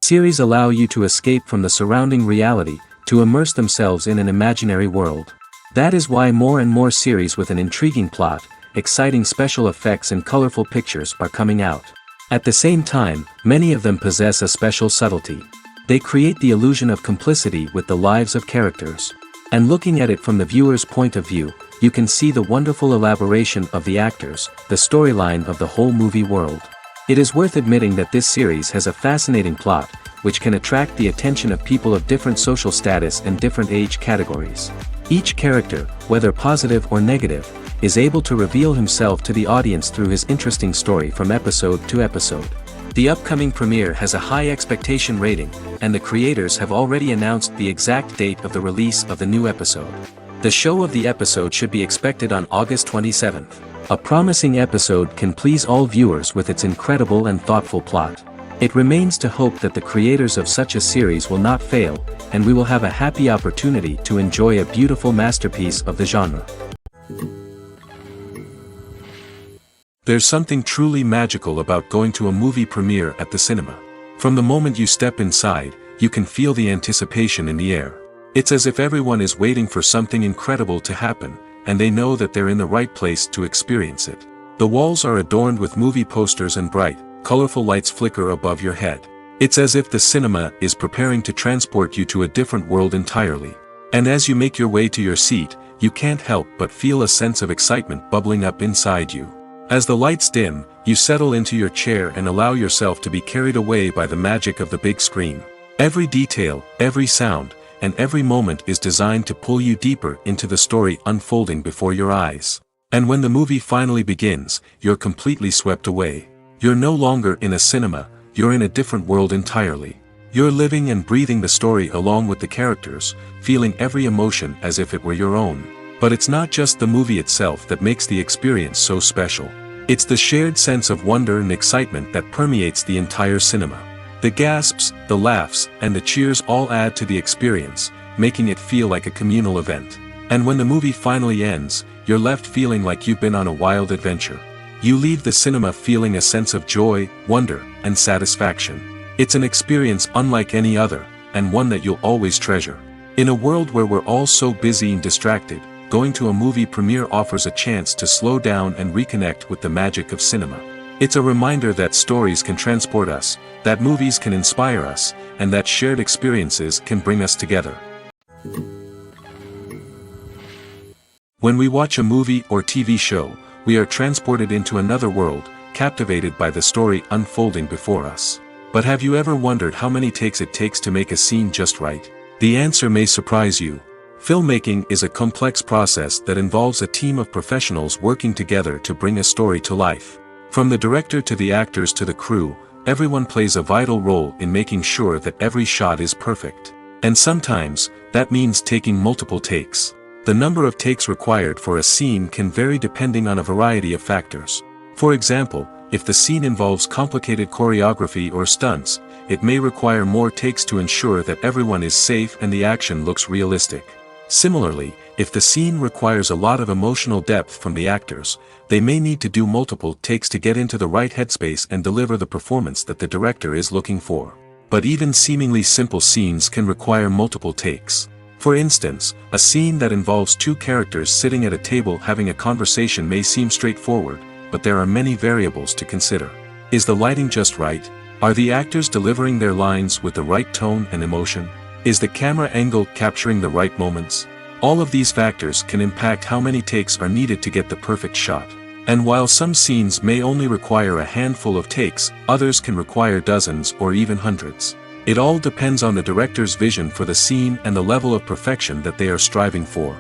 Series allow you to escape from the surrounding reality, to immerse themselves in an imaginary world. That is why more and more series with an intriguing plot, exciting special effects and colorful pictures are coming out. At the same time, many of them possess a special subtlety. They create the illusion of complicity with the lives of characters. And looking at it from the viewer's point of view, you can see the wonderful elaboration of the actors, the storyline of the whole movie world. It is worth admitting that this series has a fascinating plot, which can attract the attention of people of different social status and different age categories. Each character, whether positive or negative, is able to reveal himself to the audience through his interesting story from episode to episode. The upcoming premiere has a high expectation rating, and the creators have already announced the exact date of the release of the new episode. The show of the episode should be expected on August 27th. A promising episode can please all viewers with its incredible and thoughtful plot. It remains to hope that the creators of such a series will not fail, and we will have a happy opportunity to enjoy a beautiful masterpiece of the genre. There's something truly magical about going to a movie premiere at the cinema. From the moment you step inside, you can feel the anticipation in the air. It's as if everyone is waiting for something incredible to happen, and they know that they're in the right place to experience it. The walls are adorned with movie posters and bright, colorful lights flicker above your head. It's as if the cinema is preparing to transport you to a different world entirely. And as you make your way to your seat, you can't help but feel a sense of excitement bubbling up inside you. As the lights dim, you settle into your chair and allow yourself to be carried away by the magic of the big screen. Every detail, every sound, and every moment is designed to pull you deeper into the story unfolding before your eyes. And when the movie finally begins, you're completely swept away. You're no longer in a cinema, you're in a different world entirely. You're living and breathing the story along with the characters, feeling every emotion as if it were your own. But it's not just the movie itself that makes the experience so special. It's the shared sense of wonder and excitement that permeates the entire cinema. The gasps, the laughs, and the cheers all add to the experience, making it feel like a communal event. And when the movie finally ends, you're left feeling like you've been on a wild adventure. You leave the cinema feeling a sense of joy, wonder, and satisfaction. It's an experience unlike any other, and one that you'll always treasure. In a world where we're all so busy and distracted, going to a movie premiere offers a chance to slow down and reconnect with the magic of cinema. It's a reminder that stories can transport us, that movies can inspire us, and that shared experiences can bring us together. When we watch a movie or TV show, we are transported into another world, captivated by the story unfolding before us. But have you ever wondered how many takes it takes to make a scene just right? The answer may surprise you. Filmmaking is a complex process that involves a team of professionals working together to bring a story to life. From the director to the actors to the crew, everyone plays a vital role in making sure that every shot is perfect. And sometimes, that means taking multiple takes. The number of takes required for a scene can vary depending on a variety of factors. For example, if the scene involves complicated choreography or stunts, it may require more takes to ensure that everyone is safe and the action looks realistic. Similarly, if the scene requires a lot of emotional depth from the actors, they may need to do multiple takes to get into the right headspace and deliver the performance that the director is looking for. But even seemingly simple scenes can require multiple takes. For instance, a scene that involves two characters sitting at a table having a conversation may seem straightforward, but there are many variables to consider. Is the lighting just right? Are the actors delivering their lines with the right tone and emotion? Is the camera angle capturing the right moments? All of these factors can impact how many takes are needed to get the perfect shot. And while some scenes may only require a handful of takes, others can require dozens or even hundreds. It all depends on the director's vision for the scene and the level of perfection that they are striving for.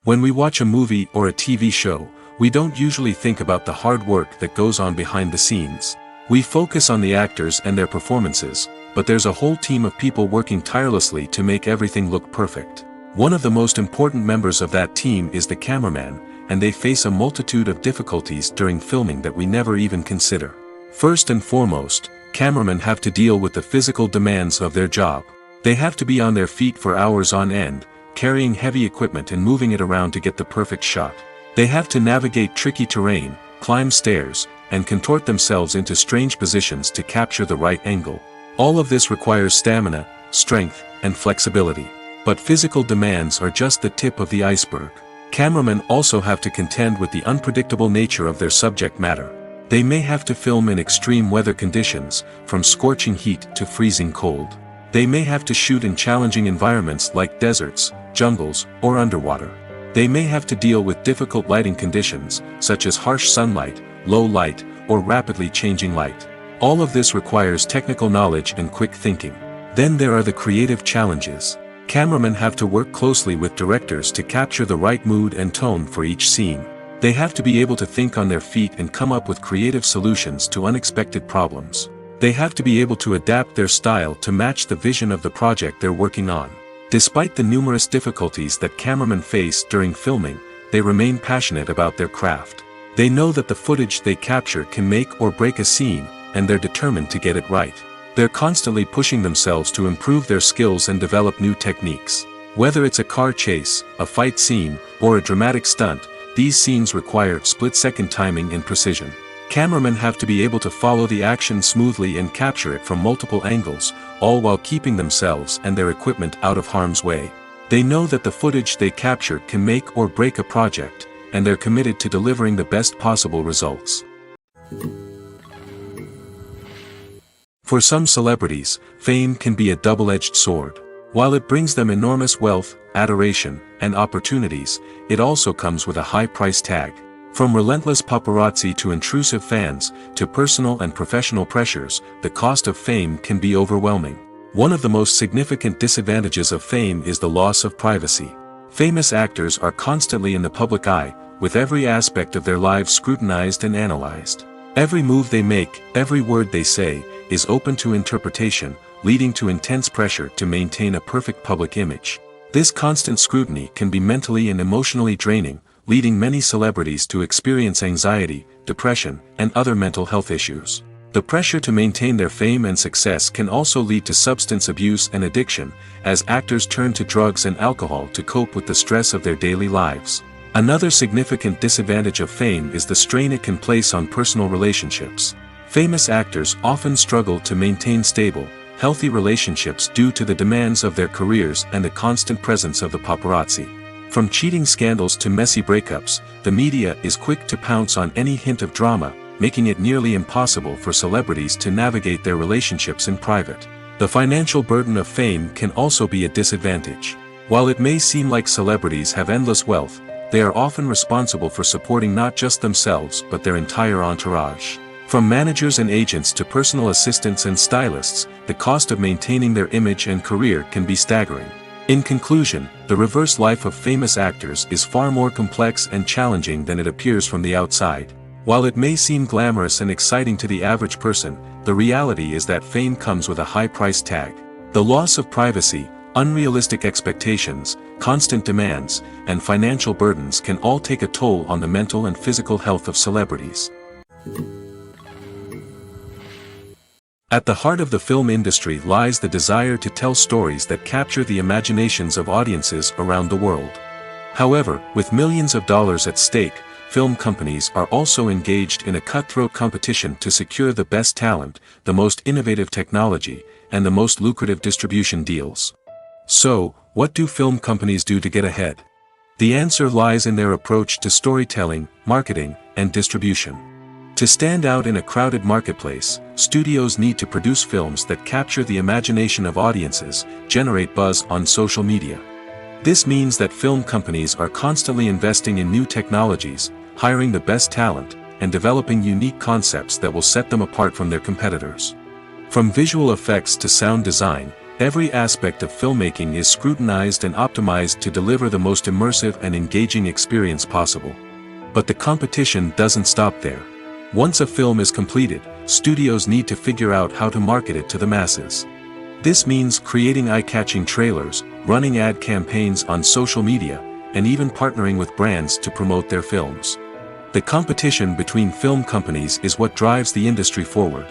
When we watch a movie or a TV show, we don't usually think about the hard work that goes on behind the scenes. We focus on the actors and their performances, but there's a whole team of people working tirelessly to make everything look perfect. One of the most important members of that team is the cameraman, and they face a multitude of difficulties during filming that we never even consider. First and foremost, cameramen have to deal with the physical demands of their job. They have to be on their feet for hours on end, carrying heavy equipment and moving it around to get the perfect shot. They have to navigate tricky terrain, climb stairs, and contort themselves into strange positions to capture the right angle. All of this requires stamina, strength, and flexibility. But physical demands are just the tip of the iceberg. Cameramen also have to contend with the unpredictable nature of their subject matter. They may have to film in extreme weather conditions, from scorching heat to freezing cold. They may have to shoot in challenging environments like deserts, jungles, or underwater. They may have to deal with difficult lighting conditions, such as harsh sunlight, low light, or rapidly changing light. All of this requires technical knowledge and quick thinking. Then there are the creative challenges. Cameramen have to work closely with directors to capture the right mood and tone for each scene. They have to be able to think on their feet and come up with creative solutions to unexpected problems. They have to be able to adapt their style to match the vision of the project they're working on. Despite the numerous difficulties that cameramen face during filming, they remain passionate about their craft. They know that the footage they capture can make or break a scene, and they're determined to get it right. They're constantly pushing themselves to improve their skills and develop new techniques. Whether it's a car chase, a fight scene, or a dramatic stunt, these scenes require split-second timing and precision. Cameramen have to be able to follow the action smoothly and capture it from multiple angles, all while keeping themselves and their equipment out of harm's way. They know that the footage they capture can make or break a project, and they're committed to delivering the best possible results. For some celebrities, fame can be a double-edged sword. While it brings them enormous wealth, adoration, and opportunities, it also comes with a high price tag. From relentless paparazzi to intrusive fans, to personal and professional pressures, the cost of fame can be overwhelming. One of the most significant disadvantages of fame is the loss of privacy. Famous actors are constantly in the public eye, with every aspect of their lives scrutinized and analyzed. Every move they make, every word they say, is open to interpretation, leading to intense pressure to maintain a perfect public image. This constant scrutiny can be mentally and emotionally draining, leading many celebrities to experience anxiety, depression, and other mental health issues. The pressure to maintain their fame and success can also lead to substance abuse and addiction, as actors turn to drugs and alcohol to cope with the stress of their daily lives. Another significant disadvantage of fame is the strain it can place on personal relationships. Famous actors often struggle to maintain stable, healthy relationships due to the demands of their careers and the constant presence of the paparazzi. From cheating scandals to messy breakups, the media is quick to pounce on any hint of drama, making it nearly impossible for celebrities to navigate their relationships in private. The financial burden of fame can also be a disadvantage. While it may seem like celebrities have endless wealth, they are often responsible for supporting not just themselves but their entire entourage. From managers and agents to personal assistants and stylists, the cost of maintaining their image and career can be staggering. In conclusion, the reverse life of famous actors is far more complex and challenging than it appears from the outside. While it may seem glamorous and exciting to the average person, the reality is that fame comes with a high price tag. The loss of privacy, unrealistic expectations, constant demands, and financial burdens can all take a toll on the mental and physical health of celebrities. At the heart of the film industry lies the desire to tell stories that capture the imaginations of audiences around the world. However, with millions of dollars at stake, film companies are also engaged in a cutthroat competition to secure the best talent, the most innovative technology, and the most lucrative distribution deals. So, what do film companies do to get ahead? The answer lies in their approach to storytelling, marketing, and distribution. To stand out in a crowded marketplace, studios need to produce films that capture the imagination of audiences, generate buzz on social media. This means that film companies are constantly investing in new technologies, hiring the best talent, and developing unique concepts that will set them apart from their competitors. From visual effects to sound design, every aspect of filmmaking is scrutinized and optimized to deliver the most immersive and engaging experience possible. But the competition doesn't stop there. Once a film is completed, studios need to figure out how to market it to the masses. This means creating eye-catching trailers, running ad campaigns on social media, and even partnering with brands to promote their films. The competition between film companies is what drives the industry forward.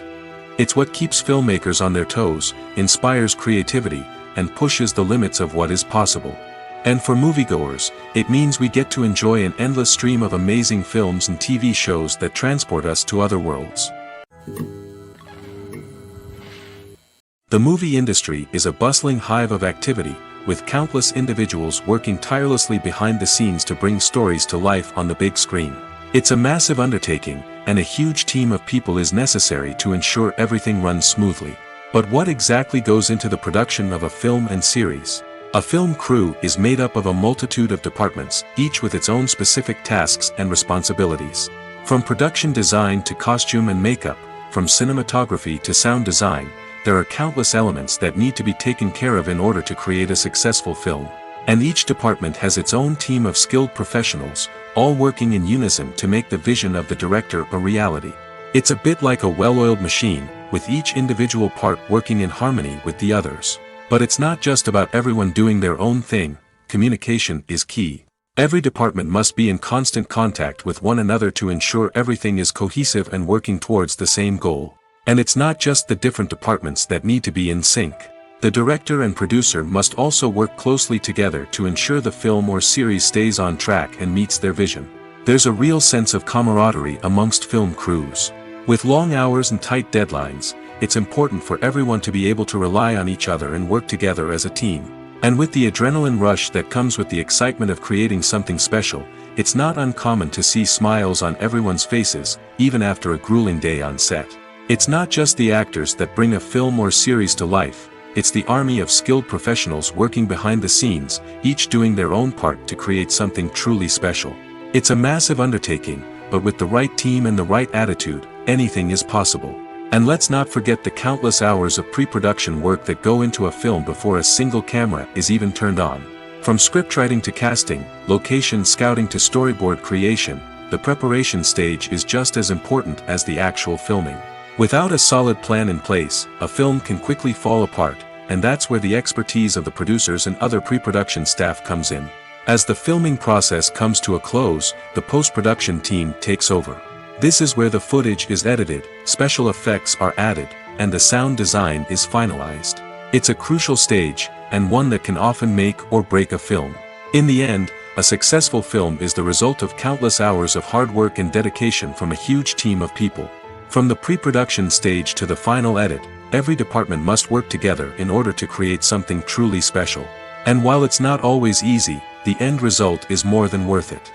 It's what keeps filmmakers on their toes, inspires creativity, and pushes the limits of what is possible. And for moviegoers, it means we get to enjoy an endless stream of amazing films and TV shows that transport us to other worlds. The movie industry is a bustling hive of activity, with countless individuals working tirelessly behind the scenes to bring stories to life on the big screen. It's a massive undertaking, and a huge team of people is necessary to ensure everything runs smoothly. But what exactly goes into the production of a film and series? A film crew is made up of a multitude of departments, each with its own specific tasks and responsibilities. From production design to costume and makeup, from cinematography to sound design, there are countless elements that need to be taken care of in order to create a successful film. And each department has its own team of skilled professionals, all working in unison to make the vision of the director a reality. It's a bit like a well-oiled machine, with each individual part working in harmony with the others. But it's not just about everyone doing their own thing. Communication is key. Every department must be in constant contact with one another to ensure everything is cohesive and working towards the same goal. And it's not just the different departments that need to be in sync. The director and producer must also work closely together to ensure the film or series stays on track and meets their vision. There's a real sense of camaraderie amongst film crews. With long hours and tight deadlines, it's important for everyone to be able to rely on each other and work together as a team. And with the adrenaline rush that comes with the excitement of creating something special, it's not uncommon to see smiles on everyone's faces, even after a grueling day on set. It's not just the actors that bring a film or series to life, it's the army of skilled professionals working behind the scenes, each doing their own part to create something truly special. It's a massive undertaking, but with the right team and the right attitude, anything is possible. And let's not forget the countless hours of pre-production work that go into a film before a single camera is even turned on. From scriptwriting to casting, location scouting to storyboard creation, the preparation stage is just as important as the actual filming. Without a solid plan in place, a film can quickly fall apart, and that's where the expertise of the producers and other pre-production staff comes in. As the filming process comes to a close, the post-production team takes over. This is where the footage is edited, special effects are added, and the sound design is finalized. It's a crucial stage, and one that can often make or break a film. In the end, a successful film is the result of countless hours of hard work and dedication from a huge team of people. From the pre-production stage to the final edit, every department must work together in order to create something truly special. And while it's not always easy, the end result is more than worth it.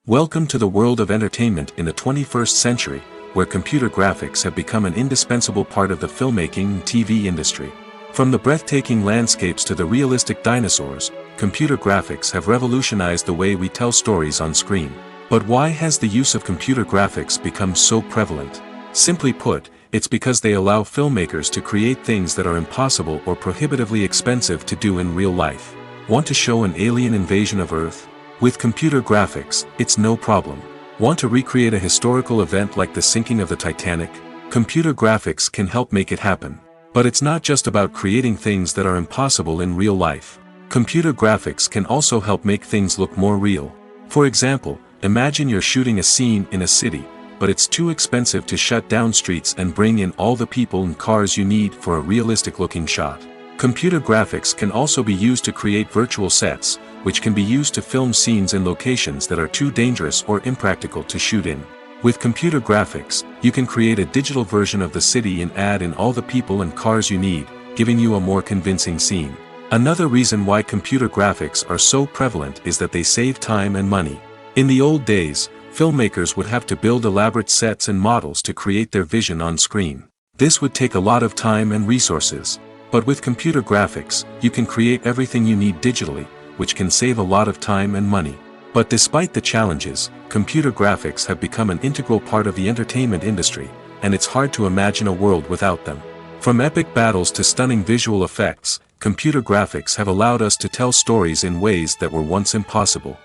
Welcome to the world of entertainment in the 21st century, where computer graphics have become an indispensable part of the filmmaking and TV industry. From the breathtaking landscapes to the realistic dinosaurs, computer graphics have revolutionized the way we tell stories on screen. But why has the use of computer graphics become so prevalent? Simply put, it's because they allow filmmakers to create things that are impossible or prohibitively expensive to do in real life. Want to show an alien invasion of Earth? With computer graphics, it's no problem. Want to recreate a historical event like the sinking of the Titanic? Computer graphics can help make it happen. But it's not just about creating things that are impossible in real life. Computer graphics can also help make things look more real. For example, imagine you're shooting a scene in a city, but it's too expensive to shut down streets and bring in all the people and cars you need for a realistic-looking shot. Computer graphics can also be used to create virtual sets, which can be used to film scenes in locations that are too dangerous or impractical to shoot in. With computer graphics, you can create a digital version of the city and add in all the people and cars you need, giving you a more convincing scene. Another reason why computer graphics are so prevalent is that they save time and money. In the old days, filmmakers would have to build elaborate sets and models to create their vision on screen. This would take a lot of time and resources. But with computer graphics, you can create everything you need digitally, which can save a lot of time and money. But despite the challenges, computer graphics have become an integral part of the entertainment industry, and it's hard to imagine a world without them. From epic battles to stunning visual effects, computer graphics have allowed us to tell stories in ways that were once impossible.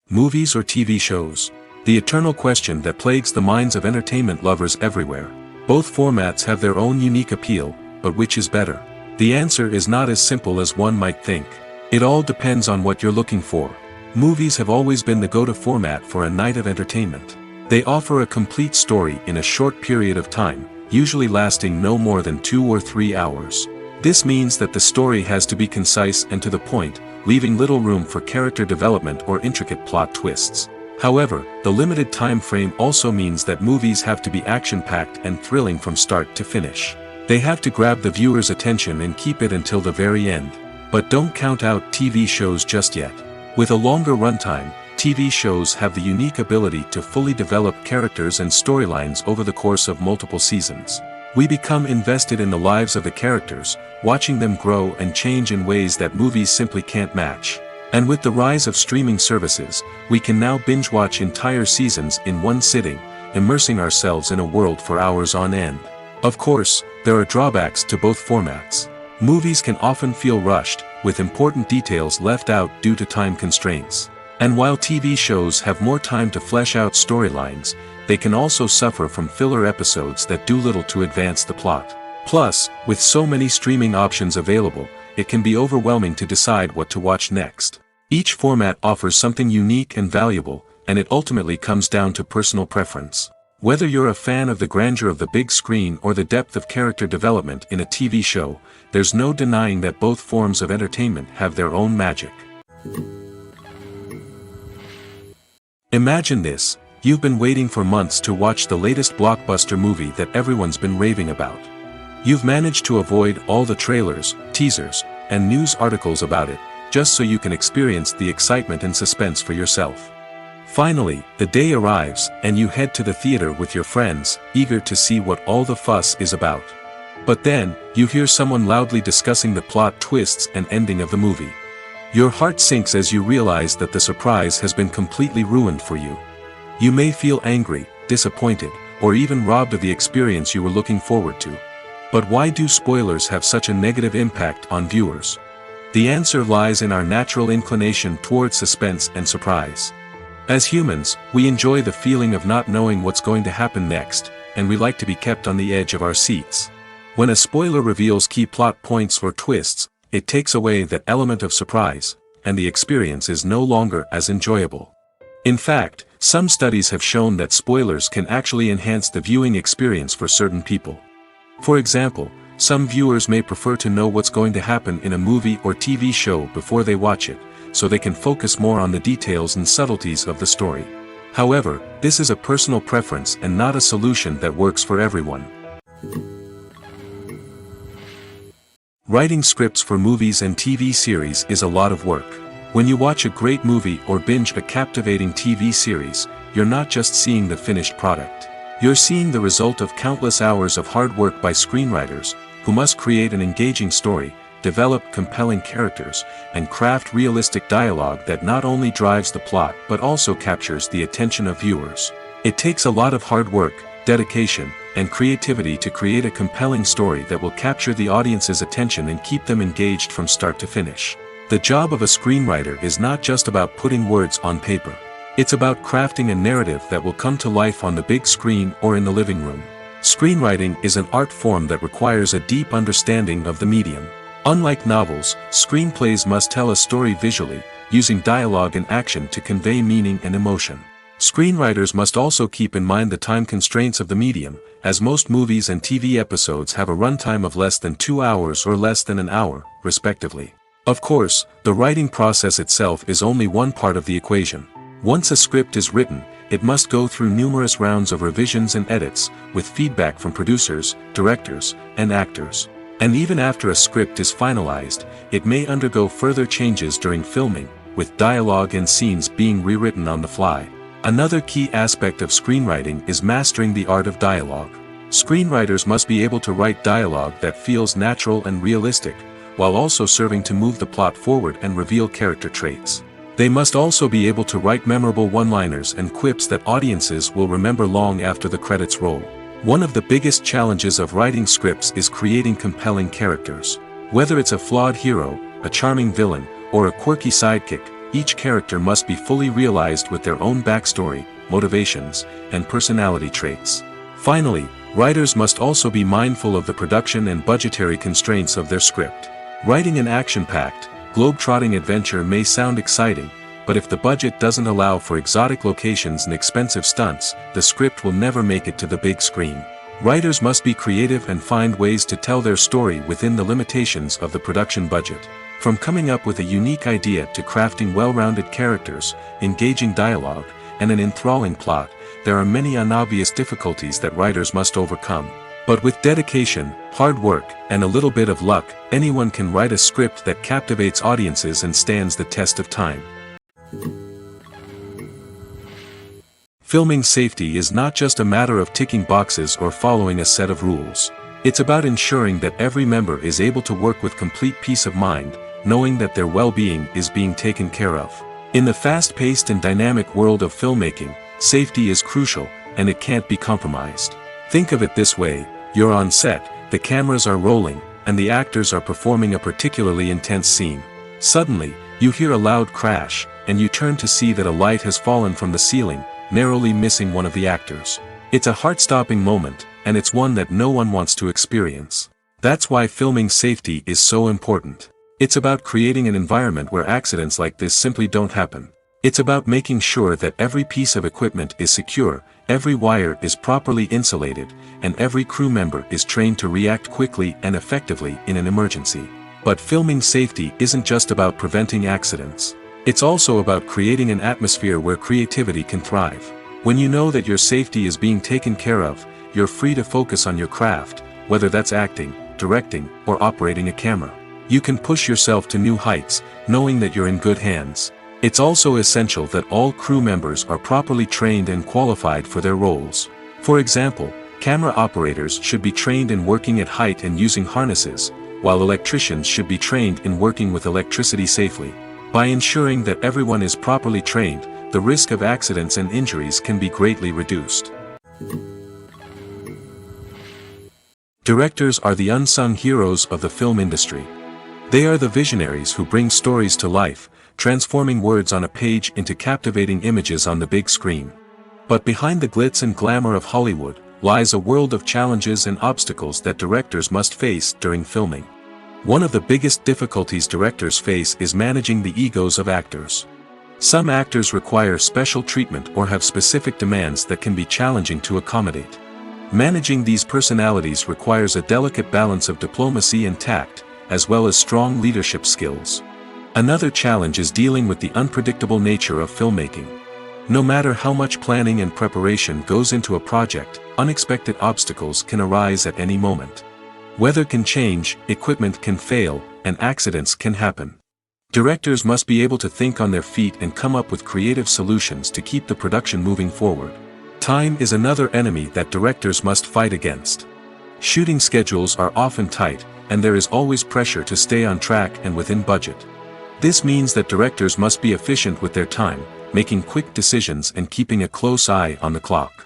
Movies or TV shows? The eternal question that plagues the minds of entertainment lovers everywhere. Both formats have their own unique appeal, but which is better? The answer is not as simple as one might think. It all depends on what you're looking for. Movies have always been the go-to format for a night of entertainment. They offer a complete story in a short period of time, usually lasting no more than 2 or 3 hours. This means that the story has to be concise and to the point, leaving little room for character development or intricate plot twists. However, the limited time frame also means that movies have to be action-packed and thrilling from start to finish. They have to grab the viewer's attention and keep it until the very end. But don't count out TV shows just yet. With a longer runtime, TV shows have the unique ability to fully develop characters and storylines over the course of multiple seasons. We become invested in the lives of the characters, watching them grow and change in ways that movies simply can't match. And with the rise of streaming services, we can now binge-watch entire seasons in one sitting, immersing ourselves in a world for hours on end. Of course, there are drawbacks to both formats. Movies can often feel rushed, with important details left out due to time constraints. And while TV shows have more time to flesh out storylines, they can also suffer from filler episodes that do little to advance the plot. Plus, with so many streaming options available, it can be overwhelming to decide what to watch next. Each format offers something unique and valuable, and it ultimately comes down to personal preference. Whether you're a fan of the grandeur of the big screen or the depth of character development in a TV show, there's no denying that both forms of entertainment have their own magic. Imagine this: you've been waiting for months to watch the latest blockbuster movie that everyone's been raving about. You've managed to avoid all the trailers, teasers, and news articles about it, just so you can experience the excitement and suspense for yourself. Finally, the day arrives, and you head to the theater with your friends, eager to see what all the fuss is about. But then, you hear someone loudly discussing the plot twists and ending of the movie. Your heart sinks as you realize that the surprise has been completely ruined for you. You may feel angry, disappointed, or even robbed of the experience you were looking forward to. But why do spoilers have such a negative impact on viewers? The answer lies in our natural inclination towards suspense and surprise. As humans, we enjoy the feeling of not knowing what's going to happen next, and we like to be kept on the edge of our seats. When a spoiler reveals key plot points or twists, it takes away that element of surprise, and the experience is no longer as enjoyable. In fact, some studies have shown that spoilers can actually enhance the viewing experience for certain people. For example, some viewers may prefer to know what's going to happen in a movie or TV show before they watch it, so they can focus more on the details and subtleties of the story. However, this is a personal preference and not a solution that works for everyone. Writing scripts for movies and TV series is a lot of work. When you watch a great movie or binge a captivating TV series, you're not just seeing the finished product. You're seeing the result of countless hours of hard work by screenwriters, who must create an engaging story, develop compelling characters, and craft realistic dialogue that not only drives the plot but also captures the attention of viewers. It takes a lot of hard work, dedication, and creativity to create a compelling story that will capture the audience's attention and keep them engaged from start to finish. The job of a screenwriter is not just about putting words on paper. It's about crafting a narrative that will come to life on the big screen or in the living room. Screenwriting is an art form that requires a deep understanding of the medium. Unlike novels, screenplays must tell a story visually, using dialogue and action to convey meaning and emotion. Screenwriters must also keep in mind the time constraints of the medium, as most movies and TV episodes have a runtime of less than 2 hours or less than an hour, respectively. Of course, the writing process itself is only one part of the equation. Once a script is written, it must go through numerous rounds of revisions and edits, with feedback from producers, directors, and actors. And even after a script is finalized, it may undergo further changes during filming, with dialogue and scenes being rewritten on the fly. Another key aspect of screenwriting is mastering the art of dialogue. Screenwriters must be able to write dialogue that feels natural and realistic, while also serving to move the plot forward and reveal character traits. They must also be able to write memorable one-liners and quips that audiences will remember long after the credits roll. One of the biggest challenges of writing scripts is creating compelling characters. Whether it's a flawed hero, a charming villain, or a quirky sidekick, each character must be fully realized with their own backstory, motivations, and personality traits. Finally, writers must also be mindful of the production and budgetary constraints of their script. Writing an action-packed, globe-trotting adventure may sound exciting, but if the budget doesn't allow for exotic locations and expensive stunts, the script will never make it to the big screen. Writers must be creative and find ways to tell their story within the limitations of the production budget. From coming up with a unique idea to crafting well-rounded characters, engaging dialogue, and an enthralling plot, there are many unobvious difficulties that writers must overcome. But with dedication, hard work, and a little bit of luck, anyone can write a script that captivates audiences and stands the test of time. Filming safety is not just a matter of ticking boxes or following a set of rules. It's about ensuring that every member is able to work with complete peace of mind, knowing that their well-being is being taken care of. In the fast-paced and dynamic world of filmmaking, safety is crucial, and it can't be compromised. Think of it this way: you're on set, the cameras are rolling, and the actors are performing a particularly intense scene. Suddenly, you hear a loud crash, and you turn to see that a light has fallen from the ceiling, narrowly missing one of the actors. It's a heart-stopping moment, and it's one that no one wants to experience. That's why filming safety is so important. It's about creating an environment where accidents like this simply don't happen. It's about making sure that every piece of equipment is secure, every wire is properly insulated, and every crew member is trained to react quickly and effectively in an emergency. But filming safety isn't just about preventing accidents. It's also about creating an atmosphere where creativity can thrive. When you know that your safety is being taken care of, you're free to focus on your craft, whether that's acting, directing, or operating a camera. You can push yourself to new heights, knowing that you're in good hands. It's also essential that all crew members are properly trained and qualified for their roles. For example, camera operators should be trained in working at height and using harnesses, while electricians should be trained in working with electricity safely. By ensuring that everyone is properly trained, the risk of accidents and injuries can be greatly reduced. Directors are the unsung heroes of the film industry. They are the visionaries who bring stories to life, transforming words on a page into captivating images on the big screen. But behind the glitz and glamour of Hollywood lies a world of challenges and obstacles that directors must face during filming. One of the biggest difficulties directors face is managing the egos of actors. Some actors require special treatment or have specific demands that can be challenging to accommodate. Managing these personalities requires a delicate balance of diplomacy and tact, as well as strong leadership skills. Another challenge is dealing with the unpredictable nature of filmmaking. No matter how much planning and preparation goes into a project, unexpected obstacles can arise at any moment. Weather can change, equipment can fail, and accidents can happen. Directors must be able to think on their feet and come up with creative solutions to keep the production moving forward. Time is another enemy that directors must fight against. Shooting schedules are often tight, and there is always pressure to stay on track and within budget. This means that directors must be efficient with their time, making quick decisions and keeping a close eye on the clock.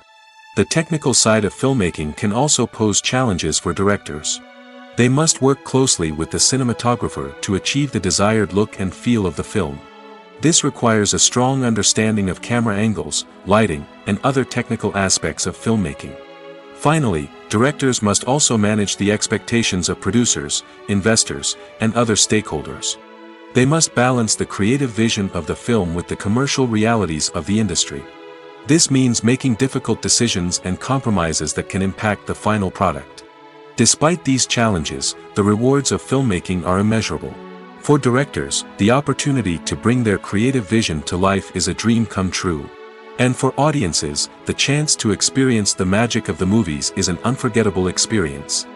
The technical side of filmmaking can also pose challenges for directors. They must work closely with the cinematographer to achieve the desired look and feel of the film. This requires a strong understanding of camera angles, lighting, and other technical aspects of filmmaking. Finally, directors must also manage the expectations of producers, investors, and other stakeholders. They must balance the creative vision of the film with the commercial realities of the industry. This means making difficult decisions and compromises that can impact the final product. Despite these challenges, the rewards of filmmaking are immeasurable. For directors, the opportunity to bring their creative vision to life is a dream come true. And for audiences, the chance to experience the magic of the movies is an unforgettable experience.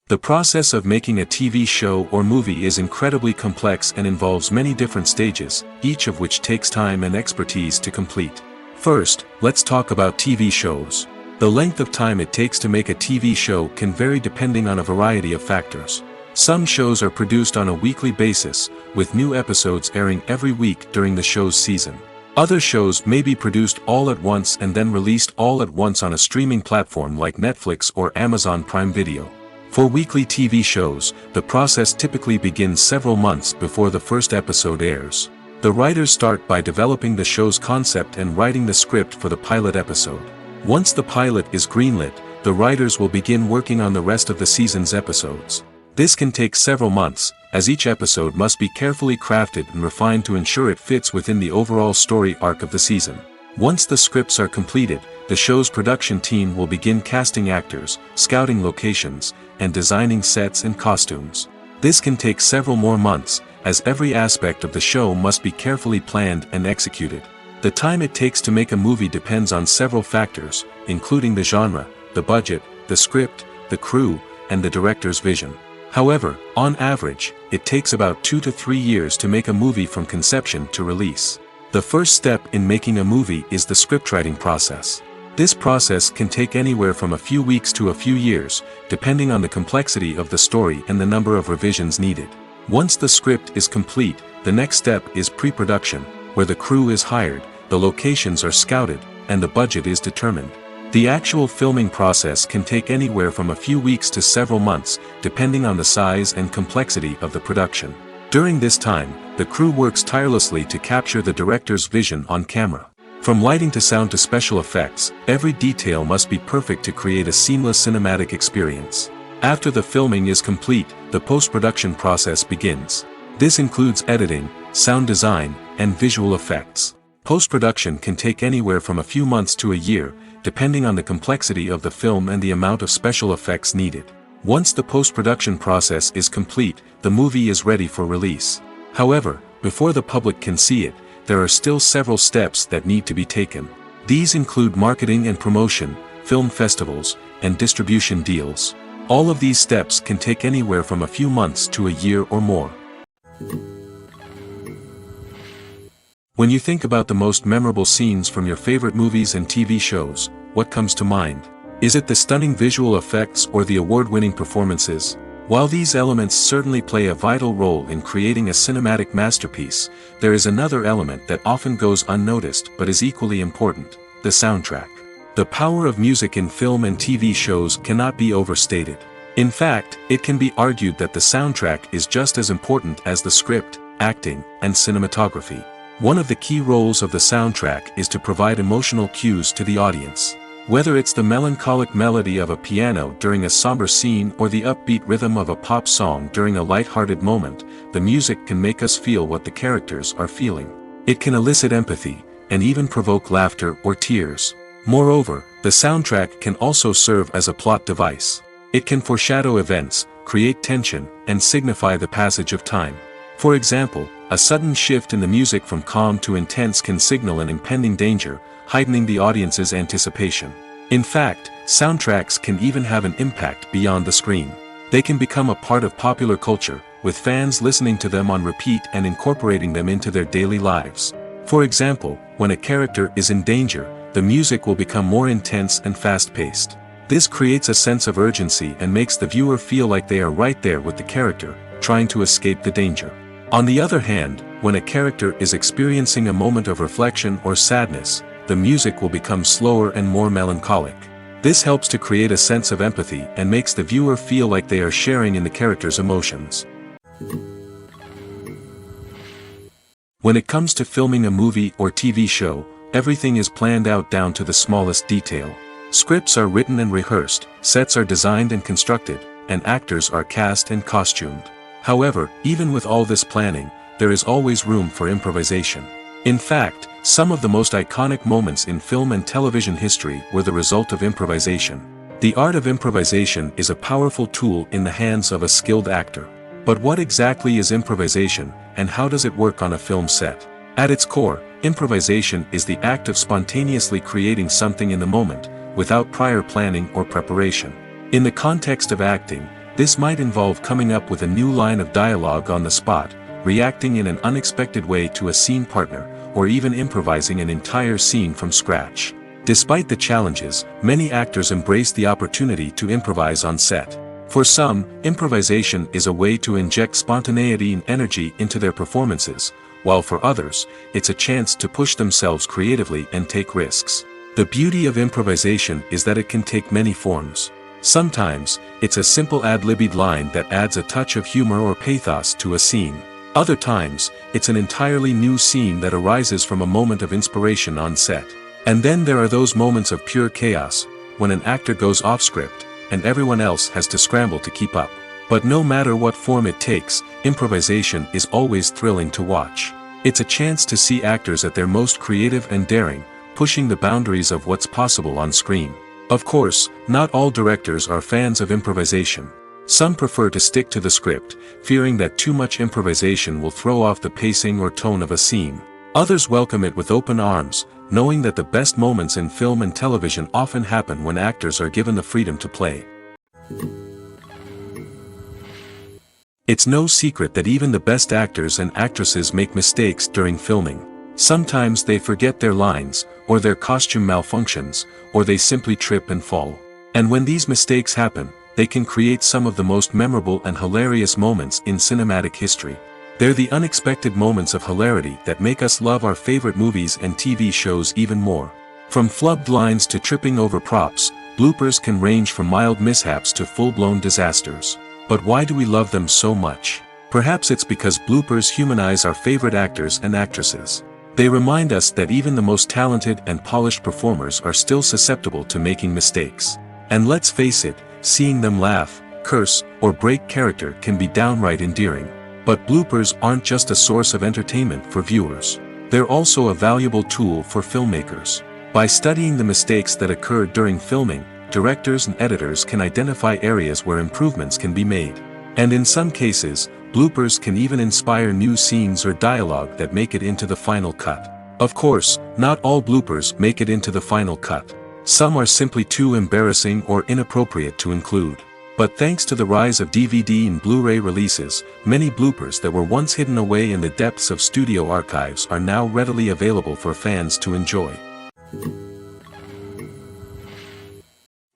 The process of making a TV show or movie is incredibly complex and involves many different stages, each of which takes time and expertise to complete. First, let's talk about TV shows. The length of time it takes to make a TV show can vary depending on a variety of factors. Some shows are produced on a weekly basis, with new episodes airing every week during the show's season. Other shows may be produced all at once and then released all at once on a streaming platform like Netflix or Amazon Prime Video. For weekly TV shows, the process typically begins several months before the first episode airs. The writers start by developing the show's concept and writing the script for the pilot episode. Once the pilot is greenlit, the writers will begin working on the rest of the season's episodes. This can take several months, as each episode must be carefully crafted and refined to ensure it fits within the overall story arc of the season. Once the scripts are completed, the show's production team will begin casting actors, scouting locations, and designing sets and costumes. This can take several more months, as every aspect of the show must be carefully planned and executed. The time it takes to make a movie depends on several factors, including the genre, the budget, the script, the crew, and the director's vision. However, on average, it takes about 2 to 3 years to make a movie from conception to release. The first step in making a movie is the scriptwriting process. This process can take anywhere from a few weeks to a few years, depending on the complexity of the story and the number of revisions needed. Once the script is complete, the next step is pre-production, where the crew is hired, the locations are scouted, and the budget is determined. The actual filming process can take anywhere from a few weeks to several months, depending on the size and complexity of the production. During this time, the crew works tirelessly to capture the director's vision on camera. From lighting to sound to special effects, every detail must be perfect to create a seamless cinematic experience. After the filming is complete, the post-production process begins. This includes editing, sound design, and visual effects. Post-production can take anywhere from a few months to a year, depending on the complexity of the film and the amount of special effects needed. Once the post-production process is complete, the movie is ready for release. However, before the public can see it, there are still several steps that need to be taken. These include marketing and promotion, film festivals, and distribution deals. All of these steps can take anywhere from a few months to a year or more. When you think about the most memorable scenes from your favorite movies and TV shows, what comes to mind? Is it the stunning visual effects or the award-winning performances? While these elements certainly play a vital role in creating a cinematic masterpiece, there is another element that often goes unnoticed but is equally important: the soundtrack. The power of music in film and TV shows cannot be overstated. In fact, it can be argued that the soundtrack is just as important as the script, acting, and cinematography. One of the key roles of the soundtrack is to provide emotional cues to the audience. Whether it's the melancholic melody of a piano during a somber scene or the upbeat rhythm of a pop song during a light-hearted moment, the music can make us feel what the characters are feeling. It can elicit empathy, and even provoke laughter or tears. Moreover, the soundtrack can also serve as a plot device. It can foreshadow events, create tension, and signify the passage of time. For example, a sudden shift in the music from calm to intense can signal an impending danger, heightening the audience's anticipation. In fact, soundtracks can even have an impact beyond the screen. They can become a part of popular culture, with fans listening to them on repeat and incorporating them into their daily lives. For example, when a character is in danger, the music will become more intense and fast-paced. This creates a sense of urgency and makes the viewer feel like they are right there with the character, trying to escape the danger. On the other hand, when a character is experiencing a moment of reflection or sadness, the music will become slower and more melancholic. This helps to create a sense of empathy and makes the viewer feel like they are sharing in the character's emotions. When it comes to filming a movie or TV show, everything is planned out down to the smallest detail. Scripts are written and rehearsed, sets are designed and constructed, and actors are cast and costumed. However, even with all this planning, there is always room for improvisation. In fact, some of the most iconic moments in film and television history were the result of improvisation. The art of improvisation is a powerful tool in the hands of a skilled actor. But what exactly is improvisation, and how does it work on a film set? At its core, improvisation is the act of spontaneously creating something in the moment, without prior planning or preparation. In the context of acting, This might involve coming up with a new line of dialogue on the spot, reacting in an unexpected way to a scene partner, or even improvising an entire scene from scratch. Despite the challenges, many actors embrace the opportunity to improvise on set. For some, improvisation is a way to inject spontaneity and energy into their performances, while for others, it's a chance to push themselves creatively and take risks. The beauty of improvisation is that it can take many forms. Sometimes, it's a simple ad-libbed line that adds a touch of humor or pathos to a scene. Other times, it's an entirely new scene that arises from a moment of inspiration on set. And then there are those moments of pure chaos, when an actor goes off script, and everyone else has to scramble to keep up. But no matter what form it takes, improvisation is always thrilling to watch. It's a chance to see actors at their most creative and daring, pushing the boundaries of what's possible on screen. Of course, not all directors are fans of improvisation. Some prefer to stick to the script, fearing that too much improvisation will throw off the pacing or tone of a scene. Others welcome it with open arms, knowing that the best moments in film and television often happen when actors are given the freedom to play. It's no secret that even the best actors and actresses make mistakes during filming. Sometimes they forget their lines, or their costume malfunctions, or they simply trip and fall. And when these mistakes happen, they can create some of the most memorable and hilarious moments in cinematic history. They're the unexpected moments of hilarity that make us love our favorite movies and TV shows even more. From flubbed lines to tripping over props, bloopers can range from mild mishaps to full-blown disasters. But why do we love them so much? Perhaps it's because bloopers humanize our favorite actors and actresses. They remind us that even the most talented and polished performers are still susceptible to making mistakes. And let's face it, seeing them laugh, curse, or break character can be downright endearing. But bloopers aren't just a source of entertainment for viewers. They're also a valuable tool for filmmakers. By studying the mistakes that occurred during filming, directors and editors can identify areas where improvements can be made. And in some cases, bloopers can even inspire new scenes or dialogue that make it into the final cut. Of course, not all bloopers make it into the final cut. Some are simply too embarrassing or inappropriate to include. But thanks to the rise of DVD and Blu-ray releases, many bloopers that were once hidden away in the depths of studio archives are now readily available for fans to enjoy.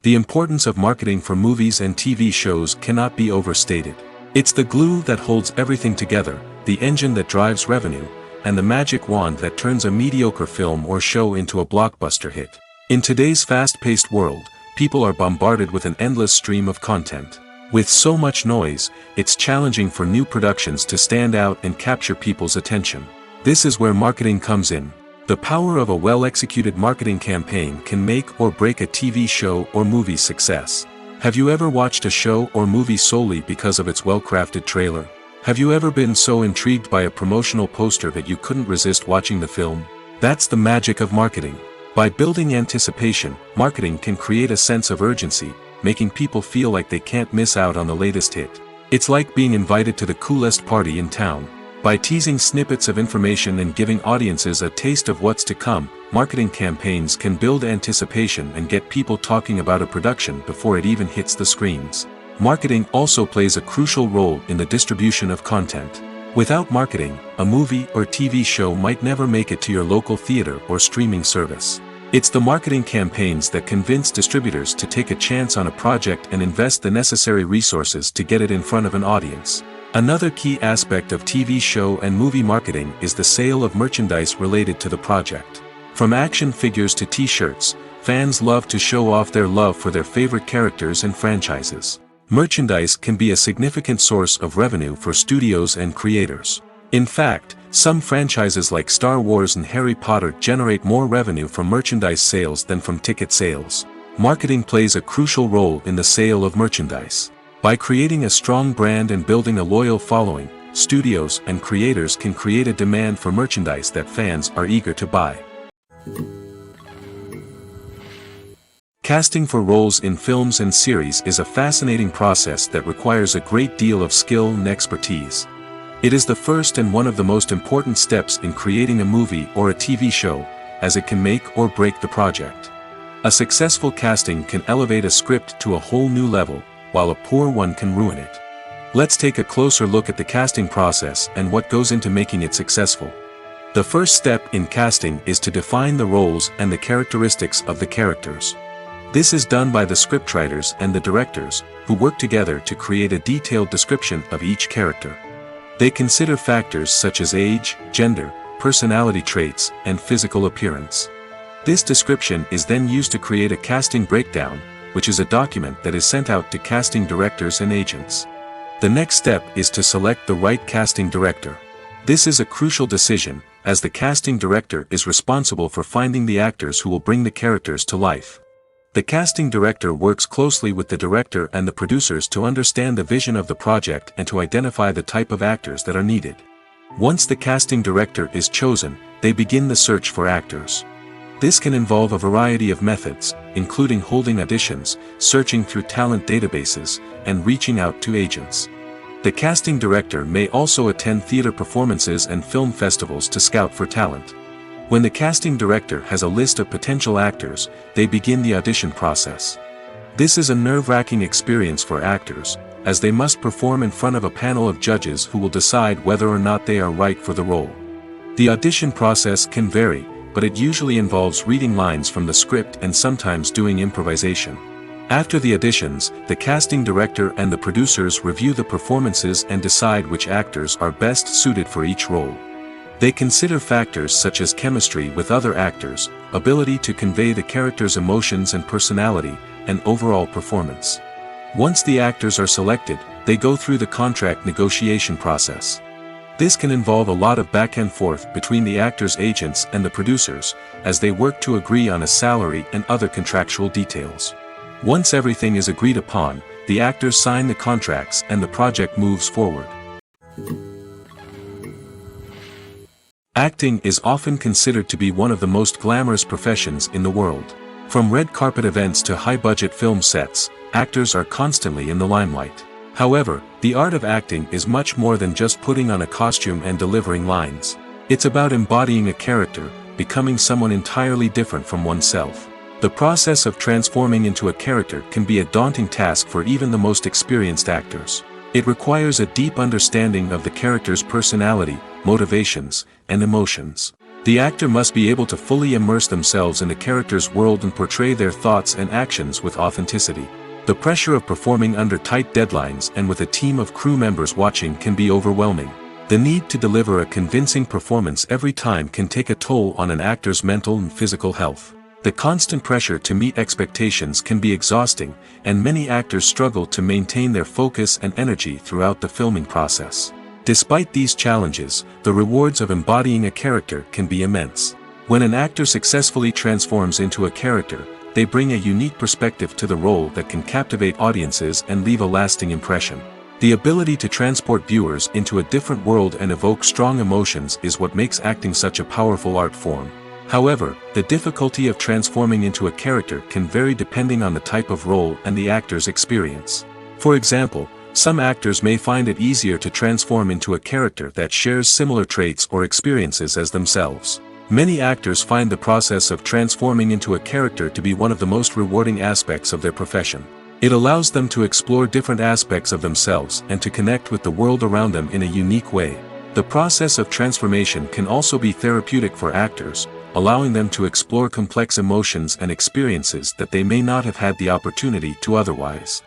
The importance of marketing for movies and TV shows cannot be overstated. It's the glue that holds everything together, the engine that drives revenue, and the magic wand that turns a mediocre film or show into a blockbuster hit. In today's fast-paced world, people are bombarded with an endless stream of content. With so much noise, it's challenging for new productions to stand out and capture people's attention. This is where marketing comes in. The power of a well-executed marketing campaign can make or break a TV show or movie's success. Have you ever watched a show or movie solely because of its well-crafted trailer? Have you ever been so intrigued by a promotional poster that you couldn't resist watching the film? That's the magic of marketing. By building anticipation, marketing can create a sense of urgency, making people feel like they can't miss out on the latest hit. It's like being invited to the coolest party in town. By teasing snippets of information and giving audiences a taste of what's to come, marketing campaigns can build anticipation and get people talking about a production before it even hits the screens. Marketing also plays a crucial role in the distribution of content. Without marketing, a movie or TV show might never make it to your local theater or streaming service. It's the marketing campaigns that convince distributors to take a chance on a project and invest the necessary resources to get it in front of an audience. Another key aspect of TV show and movie marketing is the sale of merchandise related to the project. From action figures to t-shirts, fans love to show off their love for their favorite characters and franchises. Merchandise can be a significant source of revenue for studios and creators. In fact, some franchises like Star Wars and Harry Potter generate more revenue from merchandise sales than from ticket sales. Marketing plays a crucial role in the sale of merchandise. By creating a strong brand and building a loyal following, studios and creators can create a demand for merchandise that fans are eager to buy. Casting for roles in films and series is a fascinating process that requires a great deal of skill and expertise. It is the first and one of the most important steps in creating a movie or a TV show, as it can make or break the project. A successful casting can elevate a script to a whole new level, while a poor one can ruin it. Let's take a closer look at the casting process and what goes into making it successful. The first step in casting is to define the roles and the characteristics of the characters. This is done by the scriptwriters and the directors, who work together to create a detailed description of each character. They consider factors such as age, gender, personality traits, and physical appearance. This description is then used to create a casting breakdown, which is a document that is sent out to casting directors and agents. The next step is to select the right casting director. This is a crucial decision, as the casting director is responsible for finding the actors who will bring the characters to life. The casting director works closely with the director and the producers to understand the vision of the project and to identify the type of actors that are needed. Once the casting director is chosen, they begin the search for actors. This can involve a variety of methods, including holding auditions, searching through talent databases, and reaching out to agents. The casting director may also attend theater performances and film festivals to scout for talent. When the casting director has a list of potential actors, they begin the audition process. This is a nerve-wracking experience for actors, as they must perform in front of a panel of judges who will decide whether or not they are right for the role. The audition process can vary, but it usually involves reading lines from the script and sometimes doing improvisation. After the auditions, the casting director and the producers review the performances and decide which actors are best suited for each role. They consider factors such as chemistry with other actors, ability to convey the character's emotions and personality, and overall performance. Once the actors are selected, they go through the contract negotiation process. This can involve a lot of back and forth between the actors' agents and the producers, as they work to agree on a salary and other contractual details. Once everything is agreed upon, the actors sign the contracts and the project moves forward. Acting is often considered to be one of the most glamorous professions in the world. From red carpet events to high-budget film sets, actors are constantly in the limelight. However, the art of acting is much more than just putting on a costume and delivering lines. It's about embodying a character, becoming someone entirely different from oneself. The process of transforming into a character can be a daunting task for even the most experienced actors. It requires a deep understanding of the character's personality, motivations, and emotions. The actor must be able to fully immerse themselves in the character's world and portray their thoughts and actions with authenticity. The pressure of performing under tight deadlines and with a team of crew members watching can be overwhelming. The need to deliver a convincing performance every time can take a toll on an actor's mental and physical health. The constant pressure to meet expectations can be exhausting, and many actors struggle to maintain their focus and energy throughout the filming process. Despite these challenges, the rewards of embodying a character can be immense. When an actor successfully transforms into a character, they bring a unique perspective to the role that can captivate audiences and leave a lasting impression. The ability to transport viewers into a different world and evoke strong emotions is what makes acting such a powerful art form. However, the difficulty of transforming into a character can vary depending on the type of role and the actor's experience. For example, some actors may find it easier to transform into a character that shares similar traits or experiences as themselves. Many actors find the process of transforming into a character to be one of the most rewarding aspects of their profession. It allows them to explore different aspects of themselves and to connect with the world around them in a unique way. The process of transformation can also be therapeutic for actors, allowing them to explore complex emotions and experiences that they may not have had the opportunity to otherwise.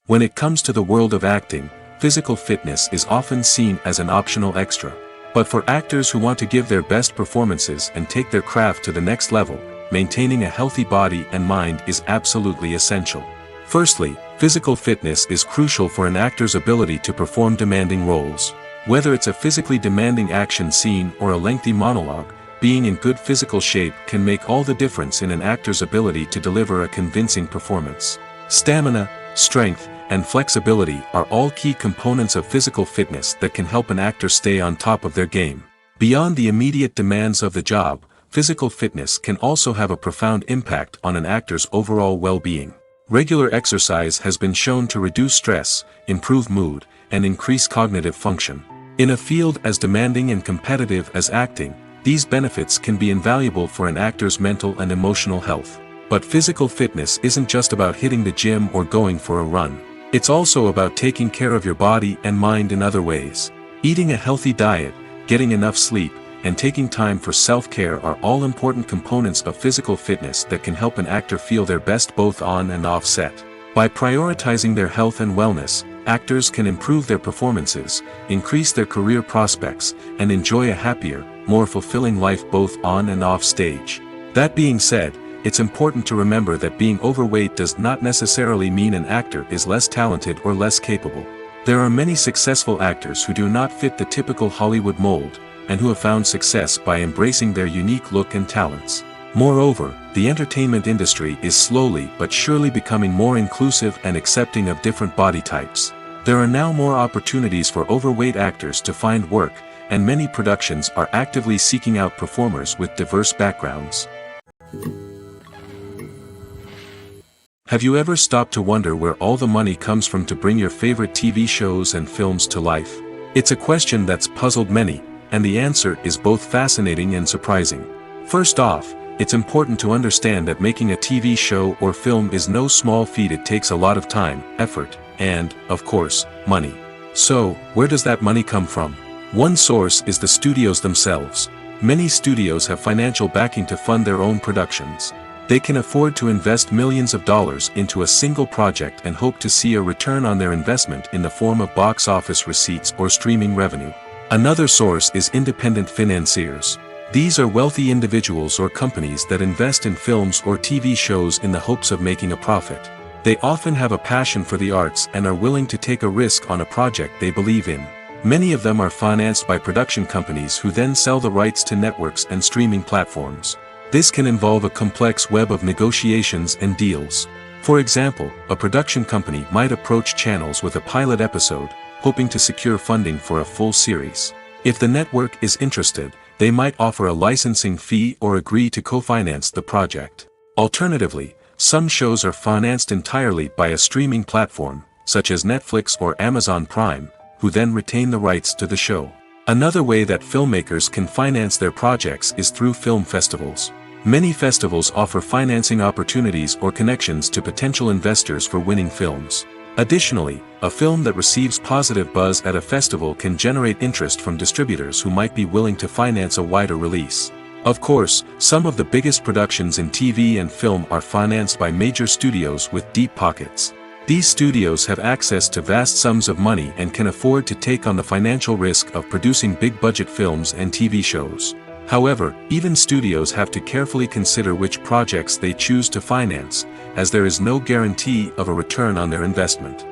When it comes to the world of acting, physical fitness is often seen as an optional extra. But for actors who want to give their best performances and take their craft to the next level, maintaining a healthy body and mind is absolutely essential. Firstly, physical fitness is crucial for an actor's ability to perform demanding roles. Whether it's a physically demanding action scene or a lengthy monologue, being in good physical shape can make all the difference in an actor's ability to deliver a convincing performance. Stamina, strength, and flexibility are all key components of physical fitness that can help an actor stay on top of their game. Beyond the immediate demands of the job, physical fitness can also have a profound impact on an actor's overall well-being. Regular exercise has been shown to reduce stress, improve mood, and increase cognitive function. In a field as demanding and competitive as acting, these benefits can be invaluable for an actor's mental and emotional health. But physical fitness isn't just about hitting the gym or going for a run. It's also about taking care of your body and mind in other ways. Eating a healthy diet, getting enough sleep, and taking time for self-care are all important components of physical fitness that can help an actor feel their best both on and off set. By prioritizing their health and wellness, actors can improve their performances, increase their career prospects, and enjoy a happier, more fulfilling life both on and off stage. That being said, it's important to remember that being overweight does not necessarily mean an actor is less talented or less capable. There are many successful actors who do not fit the typical Hollywood mold, and who have found success by embracing their unique look and talents. Moreover, the entertainment industry is slowly but surely becoming more inclusive and accepting of different body types. There are now more opportunities for overweight actors to find work, and many productions are actively seeking out performers with diverse backgrounds. Have you ever stopped to wonder where all the money comes from to bring your favorite TV shows and films to life? It's a question that's puzzled many, and the answer is both fascinating and surprising. First off, it's important to understand that making a TV show or film is no small feat. It takes a lot of time, effort, and, of course, money. So, where does that money come from? One source is the studios themselves. Many studios have financial backing to fund their own productions. They can afford to invest millions of dollars into a single project and hope to see a return on their investment in the form of box office receipts or streaming revenue. Another source is independent financiers. These are wealthy individuals or companies that invest in films or TV shows in the hopes of making a profit. They often have a passion for the arts and are willing to take a risk on a project they believe in. Many of them are financed by production companies who then sell the rights to networks and streaming platforms. This can involve a complex web of negotiations and deals. For example, a production company might approach channels with a pilot episode, hoping to secure funding for a full series. If the network is interested, they might offer a licensing fee or agree to co-finance the project. Alternatively, some shows are financed entirely by a streaming platform, such as Netflix or Amazon Prime, who then retain the rights to the show. Another way that filmmakers can finance their projects is through film festivals. Many festivals offer financing opportunities or connections to potential investors for winning films. Additionally, a film that receives positive buzz at a festival can generate interest from distributors who might be willing to finance a wider release. Of course, some of the biggest productions in TV and film are financed by major studios with deep pockets. These studios have access to vast sums of money and can afford to take on the financial risk of producing big-budget films and TV shows. However, even studios have to carefully consider which projects they choose to finance, as there is no guarantee of a return on their investment.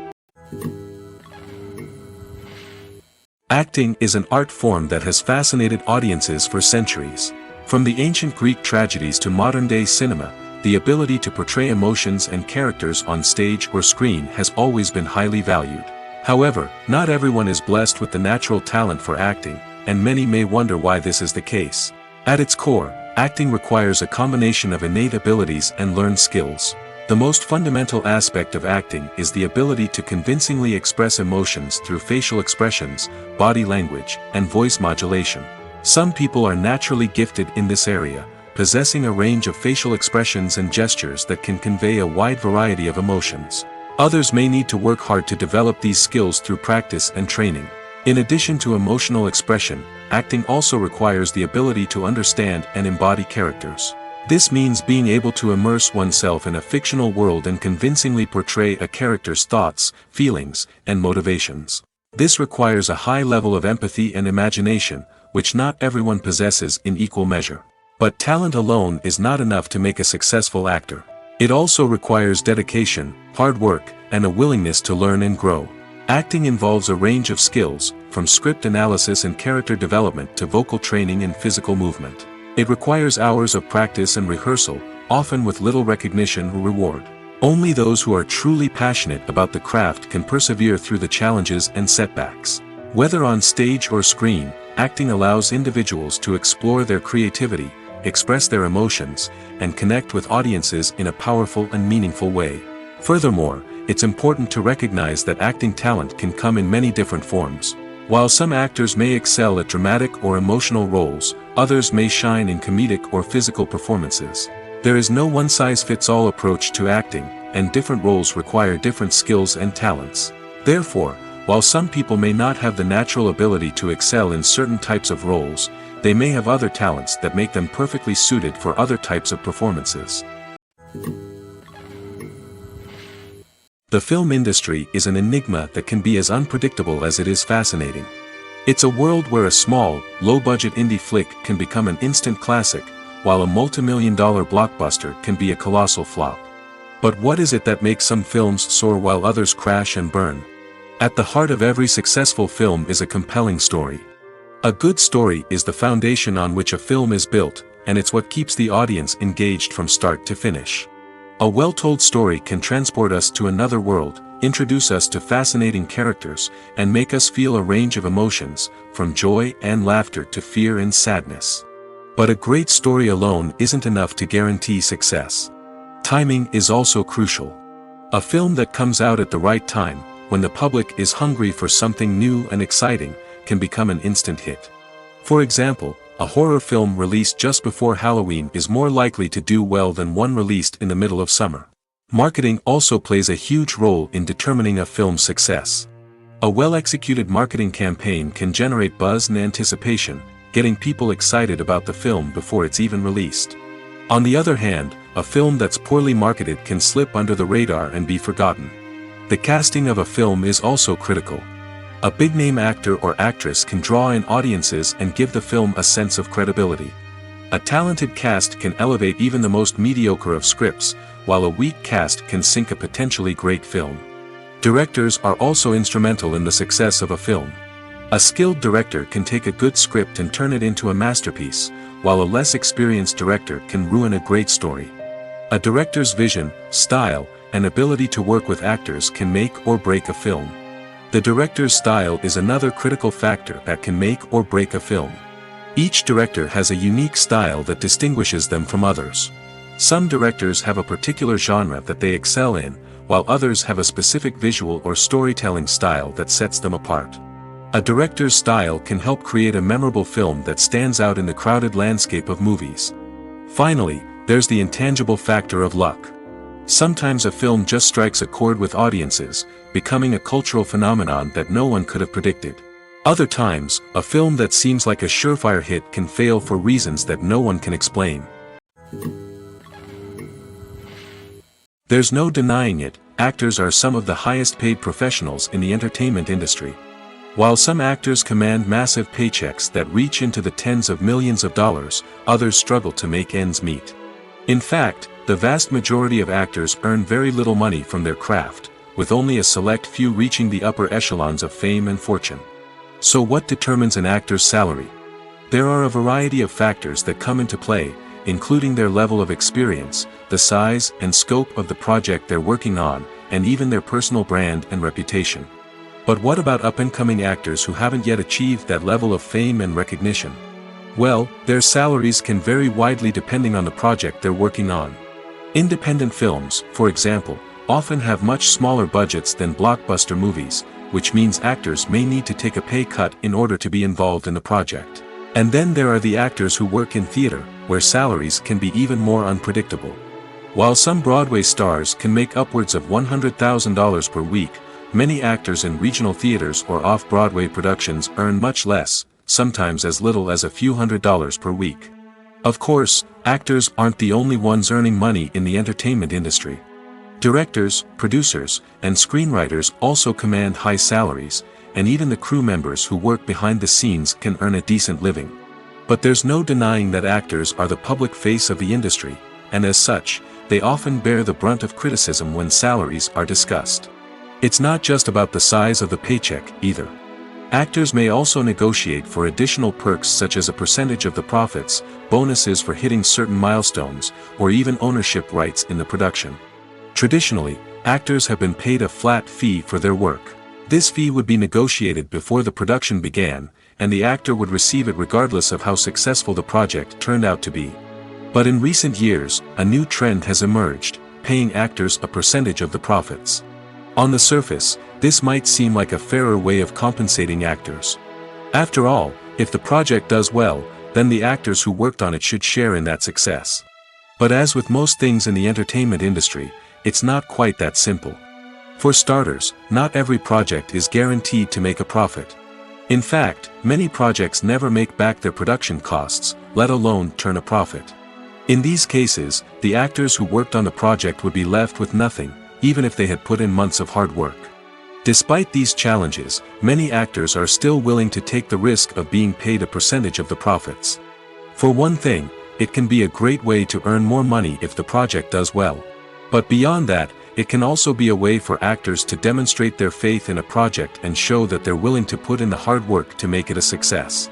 Acting is an art form that has fascinated audiences for centuries. From the ancient Greek tragedies to modern-day cinema, the ability to portray emotions and characters on stage or screen has always been highly valued. However, not everyone is blessed with the natural talent for acting, and many may wonder why this is the case. At its core, acting requires a combination of innate abilities and learned skills. The most fundamental aspect of acting is the ability to convincingly express emotions through facial expressions, body language, and voice modulation. Some people are naturally gifted in this area, possessing a range of facial expressions and gestures that can convey a wide variety of emotions. Others may need to work hard to develop these skills through practice and training. In addition to emotional expression, acting also requires the ability to understand and embody characters. This means being able to immerse oneself in a fictional world and convincingly portray a character's thoughts, feelings, and motivations. This requires a high level of empathy and imagination, which not everyone possesses in equal measure. But talent alone is not enough to make a successful actor. It also requires dedication, hard work, and a willingness to learn and grow. Acting involves a range of skills, from script analysis and character development to vocal training and physical movement. It requires hours of practice and rehearsal, often with little recognition or reward. Only those who are truly passionate about the craft can persevere through the challenges and setbacks. Whether on stage or screen, acting allows individuals to explore their creativity, express their emotions, and connect with audiences in a powerful and meaningful way. Furthermore, it's important to recognize that acting talent can come in many different forms. While some actors may excel at dramatic or emotional roles, others may shine in comedic or physical performances. There is no one-size-fits-all approach to acting, and different roles require different skills and talents. Therefore, while some people may not have the natural ability to excel in certain types of roles, they may have other talents that make them perfectly suited for other types of performances. The film industry is an enigma that can be as unpredictable as it is fascinating. It's a world where a small, low-budget indie flick can become an instant classic, while a multi-million-dollar blockbuster can be a colossal flop. But what is it that makes some films soar while others crash and burn? At the heart of every successful film is a compelling story. A good story is the foundation on which a film is built, and it's what keeps the audience engaged from start to finish. A well-told story can transport us to another world, introduce us to fascinating characters, and make us feel a range of emotions, from joy and laughter to fear and sadness. But a great story alone isn't enough to guarantee success. Timing is also crucial. A film that comes out at the right time, when the public is hungry for something new and exciting, can become an instant hit. For example, a horror film released just before Halloween is more likely to do well than one released in the middle of summer. Marketing also plays a huge role in determining a film's success. A well-executed marketing campaign can generate buzz and anticipation, getting people excited about the film before it's even released. On the other hand, a film that's poorly marketed can slip under the radar and be forgotten. The casting of a film is also critical. A big-name actor or actress can draw in audiences and give the film a sense of credibility. A talented cast can elevate even the most mediocre of scripts, while a weak cast can sink a potentially great film. Directors are also instrumental in the success of a film. A skilled director can take a good script and turn it into a masterpiece, while a less experienced director can ruin a great story. A director's vision, style, and ability to work with actors can make or break a film. The director's style is another critical factor that can make or break a film. Each director has a unique style that distinguishes them from others. Some directors have a particular genre that they excel in, while others have a specific visual or storytelling style that sets them apart. A director's style can help create a memorable film that stands out in the crowded landscape of movies. Finally, there's the intangible factor of luck. Sometimes a film just strikes a chord with audiences, becoming a cultural phenomenon that no one could have predicted. Other times, a film that seems like a surefire hit can fail for reasons that no one can explain. There's no denying it, actors are some of the highest-paid professionals in the entertainment industry. While some actors command massive paychecks that reach into the tens of millions of dollars, others struggle to make ends meet. In fact, the vast majority of actors earn very little money from their craft, with only a select few reaching the upper echelons of fame and fortune. So what determines an actor's salary? There are a variety of factors that come into play, including their level of experience, the size and scope of the project they're working on, and even their personal brand and reputation. But what about up-and-coming actors who haven't yet achieved that level of fame and recognition? Well, their salaries can vary widely depending on the project they're working on. Independent films, for example, often have much smaller budgets than blockbuster movies, which means actors may need to take a pay cut in order to be involved in the project. And then there are the actors who work in theater, where salaries can be even more unpredictable. While some Broadway stars can make upwards of $100,000 per week, many actors in regional theaters or off-Broadway productions earn much less, sometimes as little as a few $100s per week. Of course, actors aren't the only ones earning money in the entertainment industry. Directors, producers, and screenwriters also command high salaries, and even the crew members who work behind the scenes can earn a decent living. But there's no denying that actors are the public face of the industry, and as such, they often bear the brunt of criticism when salaries are discussed. It's not just about the size of the paycheck, either. Actors may also negotiate for additional perks such as a percentage of the profits, bonuses for hitting certain milestones, or even ownership rights in the production. Traditionally, actors have been paid a flat fee for their work. This fee would be negotiated before the production began, and the actor would receive it regardless of how successful the project turned out to be. But in recent years, a new trend has emerged, paying actors a percentage of the profits. On the surface, this might seem like a fairer way of compensating actors. After all, if the project does well, then the actors who worked on it should share in that success. But as with most things in the entertainment industry, it's not quite that simple. For starters, not every project is guaranteed to make a profit. In fact, many projects never make back their production costs, let alone turn a profit. In these cases, the actors who worked on the project would be left with nothing, even if they had put in months of hard work. Despite these challenges, many actors are still willing to take the risk of being paid a percentage of the profits. For one thing, it can be a great way to earn more money if the project does well. But beyond that, it can also be a way for actors to demonstrate their faith in a project and show that they're willing to put in the hard work to make it a success.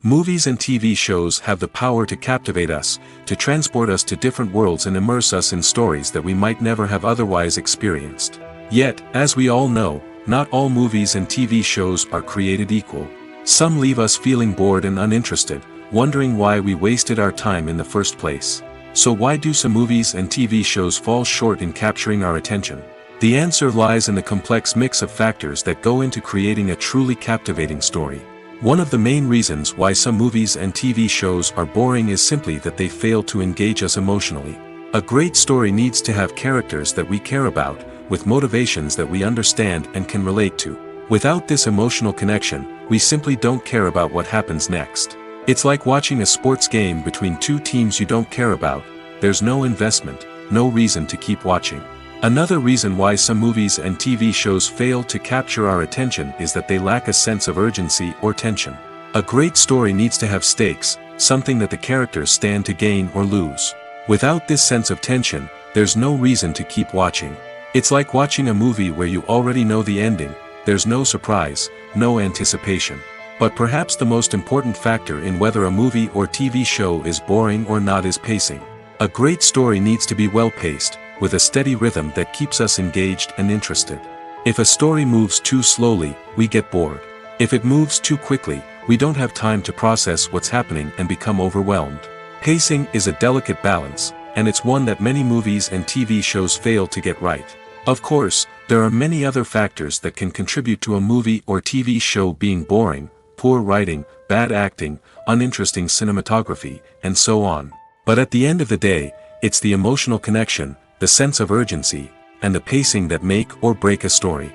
Movies and TV shows have the power to captivate us, to transport us to different worlds and immerse us in stories that we might never have otherwise experienced. Yet, as we all know, not all movies and TV shows are created equal. Some leave us feeling bored and uninterested, wondering why we wasted our time in the first place. So why do some movies and TV shows fall short in capturing our attention? The answer lies in the complex mix of factors that go into creating a truly captivating story. One of the main reasons why some movies and TV shows are boring is simply that they fail to engage us emotionally. A great story needs to have characters that we care about, with motivations that we understand and can relate to. Without this emotional connection, we simply don't care about what happens next. It's like watching a sports game between two teams you don't care about. There's no investment, no reason to keep watching. Another reason why some movies and TV shows fail to capture our attention is that they lack a sense of urgency or tension. A great story needs to have stakes, something that the characters stand to gain or lose. Without this sense of tension, there's no reason to keep watching. It's like watching a movie where you already know the ending, there's no surprise, no anticipation. But perhaps the most important factor in whether a movie or TV show is boring or not is pacing. A great story needs to be well-paced, with a steady rhythm that keeps us engaged and interested. If a story moves too slowly, we get bored. If it moves too quickly, we don't have time to process what's happening and become overwhelmed. Pacing is a delicate balance, and it's one that many movies and TV shows fail to get right. Of course, there are many other factors that can contribute to a movie or TV show being boring: poor writing, bad acting, uninteresting cinematography, and so on. But at the end of the day, it's the emotional connection, the sense of urgency, and the pacing that make or break a story.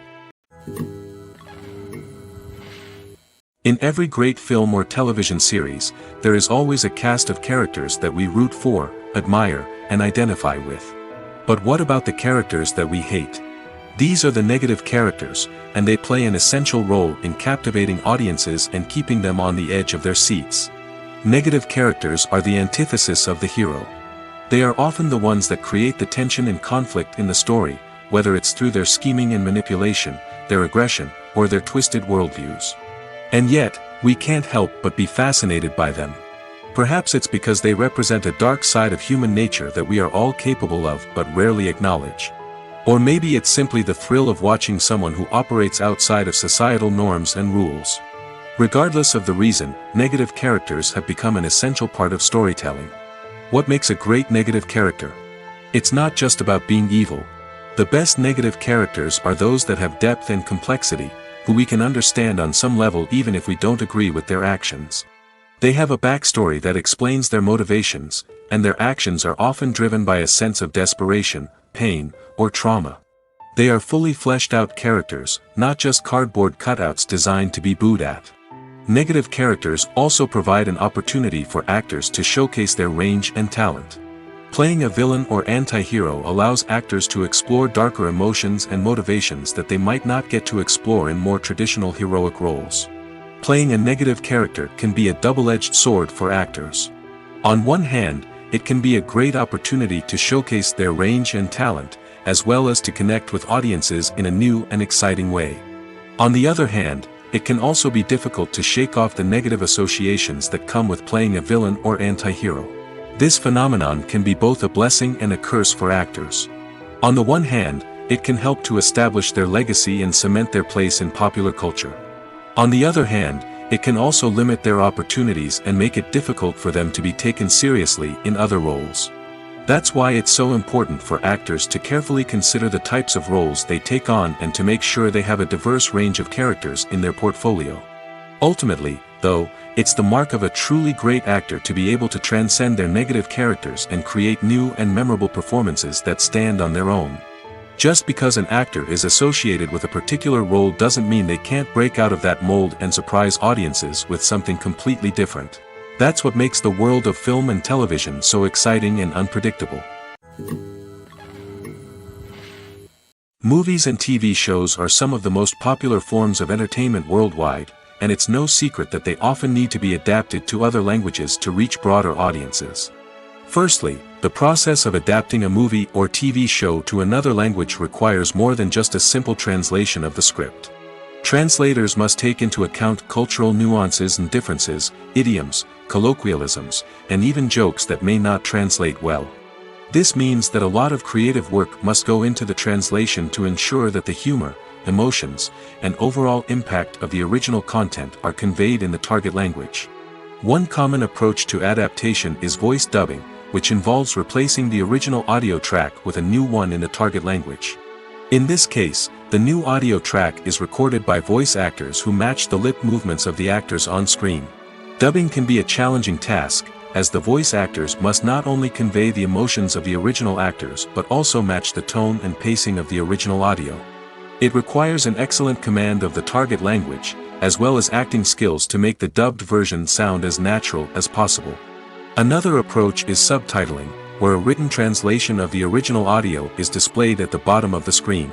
In every great film or television series, there is always a cast of characters that we root for, admire, and identify with. But what about the characters that we hate? These are the negative characters, and they play an essential role in captivating audiences and keeping them on the edge of their seats. Negative characters are the antithesis of the hero. They are often the ones that create the tension and conflict in the story, whether it's through their scheming and manipulation, their aggression, or their twisted worldviews. And yet, we can't help but be fascinated by them. Perhaps it's because they represent a dark side of human nature that we are all capable of but rarely acknowledge. Or maybe it's simply the thrill of watching someone who operates outside of societal norms and rules. Regardless of the reason, negative characters have become an essential part of storytelling. What makes a great negative character? It's not just about being evil. The best negative characters are those that have depth and complexity, who we can understand on some level even if we don't agree with their actions. They have a backstory that explains their motivations, and their actions are often driven by a sense of desperation, pain, or trauma. They are fully fleshed out characters, not just cardboard cutouts designed to be booed at. Negative characters also provide an opportunity for actors to showcase their range and talent. Playing a villain or anti-hero allows actors to explore darker emotions and motivations that they might not get to explore in more traditional heroic roles. Playing a negative character can be a double-edged sword for actors. On one hand, it can be a great opportunity to showcase their range and talent, as well as to connect with audiences in a new and exciting way. On the other hand, it can also be difficult to shake off the negative associations that come with playing a villain or anti-hero. This phenomenon can be both a blessing and a curse for actors. On the one hand, it can help to establish their legacy and cement their place in popular culture. On the other hand, it can also limit their opportunities and make it difficult for them to be taken seriously in other roles. That's why it's so important for actors to carefully consider the types of roles they take on and to make sure they have a diverse range of characters in their portfolio. Ultimately, though, It's the mark of a truly great actor to be able to transcend their negative characters and create new and memorable performances that stand on their own. Just because an actor is associated with a particular role doesn't mean they can't break out of that mold and surprise audiences with something completely different. That's what makes the world of film and television so exciting and unpredictable. Movies and TV shows are some of the most popular forms of entertainment worldwide, and it's no secret that they often need to be adapted to other languages to reach broader audiences. Firstly, the process of adapting a movie or TV show to another language requires more than just a simple translation of the script. Translators must take into account cultural nuances and differences, idioms, colloquialisms, and even jokes that may not translate well. This means that a lot of creative work must go into the translation to ensure that the humor, emotions, and overall impact of the original content are conveyed in the target language. One common approach to adaptation is voice dubbing, which involves replacing the original audio track with a new one in the target language. In this case, the new audio track is recorded by voice actors who match the lip movements of the actors on screen. Dubbing can be a challenging task, as the voice actors must not only convey the emotions of the original actors but also match the tone and pacing of the original audio. It requires an excellent command of the target language, as well as acting skills to make the dubbed version sound as natural as possible. Another approach is subtitling, where a written translation of the original audio is displayed at the bottom of the screen.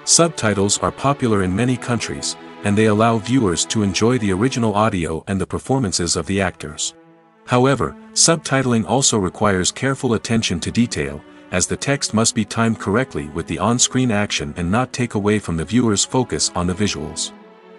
Subtitles are popular in many countries, and they allow viewers to enjoy the original audio and the performances of the actors. However, subtitling also requires careful attention to detail, as the text must be timed correctly with the on-screen action and not take away from the viewer's focus on the visuals.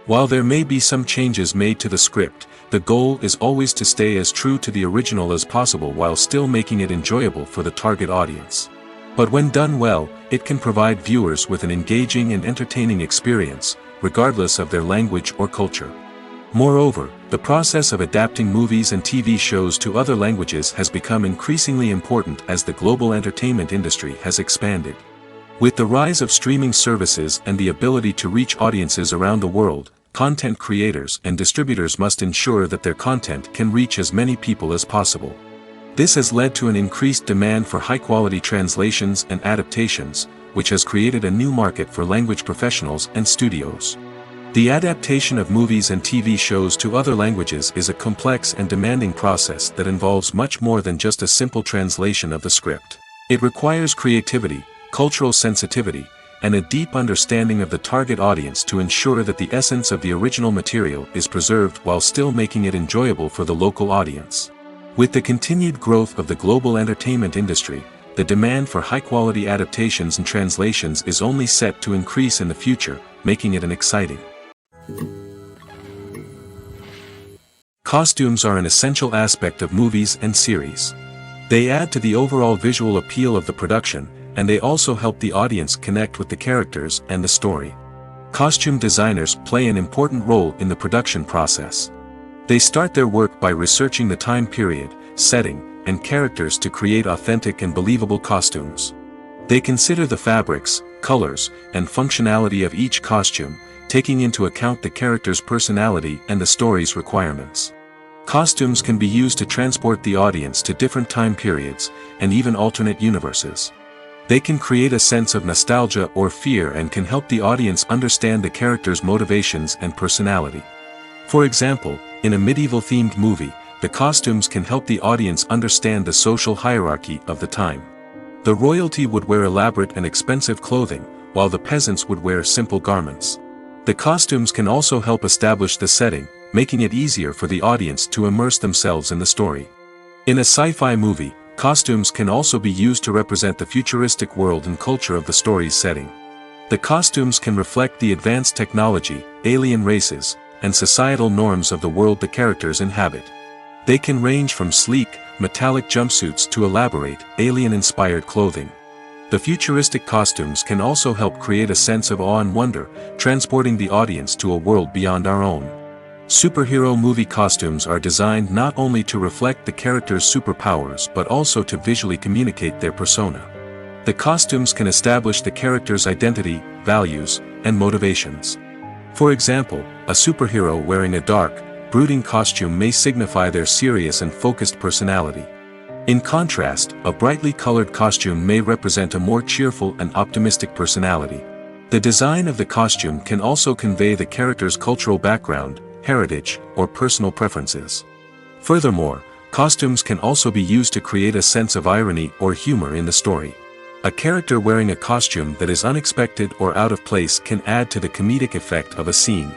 While there may be some changes made to the script, the goal is always to stay as true to the original as possible while still making it enjoyable for the target audience. But when done well, it can provide viewers with an engaging and entertaining experience, regardless of their language or culture. Moreover, the process of adapting movies and TV shows to other languages has become increasingly important as the global entertainment industry has expanded. With the rise of streaming services and the ability to reach audiences around the world, content creators and distributors must ensure that their content can reach as many people as possible. This has led to an increased demand for high-quality translations and adaptations, which has created a new market for language professionals and studios. The adaptation of movies and TV shows to other languages is a complex and demanding process that involves much more than just a simple translation of the script. It requires creativity, cultural sensitivity, and a deep understanding of the target audience to ensure that the essence of the original material is preserved while still making it enjoyable for the local audience. With the continued growth of the global entertainment industry, the demand for high-quality adaptations and translations is only set to increase in the future, making it an exciting. Costumes are an essential aspect of movies and series. They add to the overall visual appeal of the production, and they also help the audience connect with the characters and the story. Costume designers play an important role in the production process. They start their work by researching the time period, setting, and characters to create authentic and believable costumes. They consider the fabrics, colors, and functionality of each costume, taking into account the character's personality and the story's requirements. Costumes can be used to transport the audience to different time periods, and even alternate universes. They can create a sense of nostalgia or fear and can help the audience understand the character's motivations and personality. For example, in a medieval-themed movie, the costumes can help the audience understand the social hierarchy of the time. The royalty would wear elaborate and expensive clothing, while the peasants would wear simple garments. The costumes can also help establish the setting, making it easier for the audience to immerse themselves in the story. In a sci-fi movie, costumes can also be used to represent the futuristic world and culture of the story's setting. The costumes can reflect the advanced technology, alien races, and societal norms of the world the characters inhabit. They can range from sleek, metallic jumpsuits to elaborate, alien-inspired clothing. The futuristic costumes can also help create a sense of awe and wonder, transporting the audience to a world beyond our own. Superhero movie costumes are designed not only to reflect the character's superpowers but also to visually communicate their persona. The costumes can establish the character's identity, values, and motivations. For example, a superhero wearing a dark, brooding costume may signify their serious and focused personality. In contrast, a brightly colored costume may represent a more cheerful and optimistic personality. The design of the costume can also convey the character's cultural background, heritage, or personal preferences. Furthermore, costumes can also be used to create a sense of irony or humor in the story. A character wearing a costume that is unexpected or out of place can add to the comedic effect of a scene.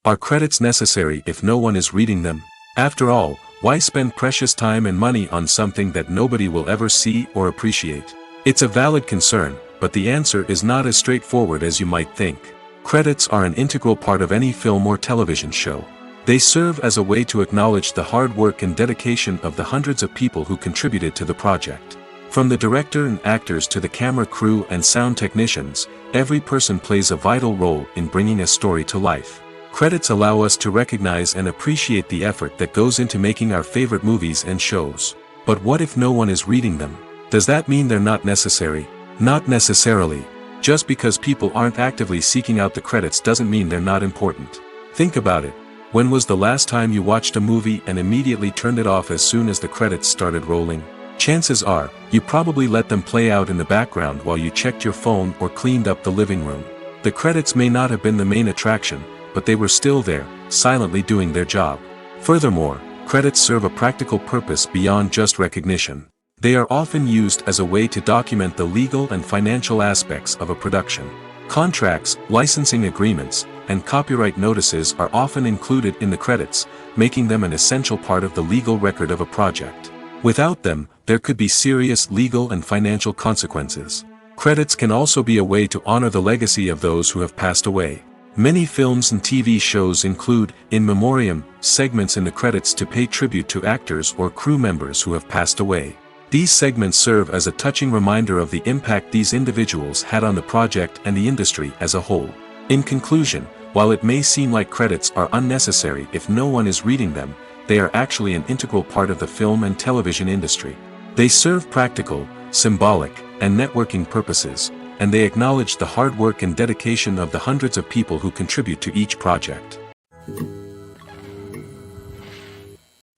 Are credits necessary if no one is reading them? After all, why spend precious time and money on something that nobody will ever see or appreciate? It's a valid concern, but the answer is not as straightforward as you might think. Credits are an integral part of any film or television show. They serve as a way to acknowledge the hard work and dedication of the hundreds of people who contributed to the project. From the director and actors to the camera crew and sound technicians, every person plays a vital role in bringing a story to life. Credits allow us to recognize and appreciate the effort that goes into making our favorite movies and shows. But what if no one is reading them? Does that mean they're not necessary? Not necessarily. Just because people aren't actively seeking out the credits doesn't mean they're not important. Think about it. When was the last time you watched a movie and immediately turned it off as soon as the credits started rolling? Chances are, you probably let them play out in the background while you checked your phone or cleaned up the living room. The credits may not have been the main attraction, but they were still there, silently doing their job. Furthermore, credits serve a practical purpose beyond just recognition. They are often used as a way to document the legal and financial aspects of a production. Contracts, licensing agreements, and copyright notices are often included in the credits, making them an essential part of the legal record of a project. Without them, there could be serious legal and financial consequences. Credits can also be a way to honor the legacy of those who have passed away. Many films and TV shows include, in memoriam, segments in the credits to pay tribute to actors or crew members who have passed away. These segments serve as a touching reminder of the impact these individuals had on the project and the industry as a whole. In conclusion, while it may seem like credits are unnecessary if no one is reading them, they are actually an integral part of the film and television industry. They serve practical, symbolic, and networking purposes, and they acknowledge the hard work and dedication of the hundreds of people who contribute to each project.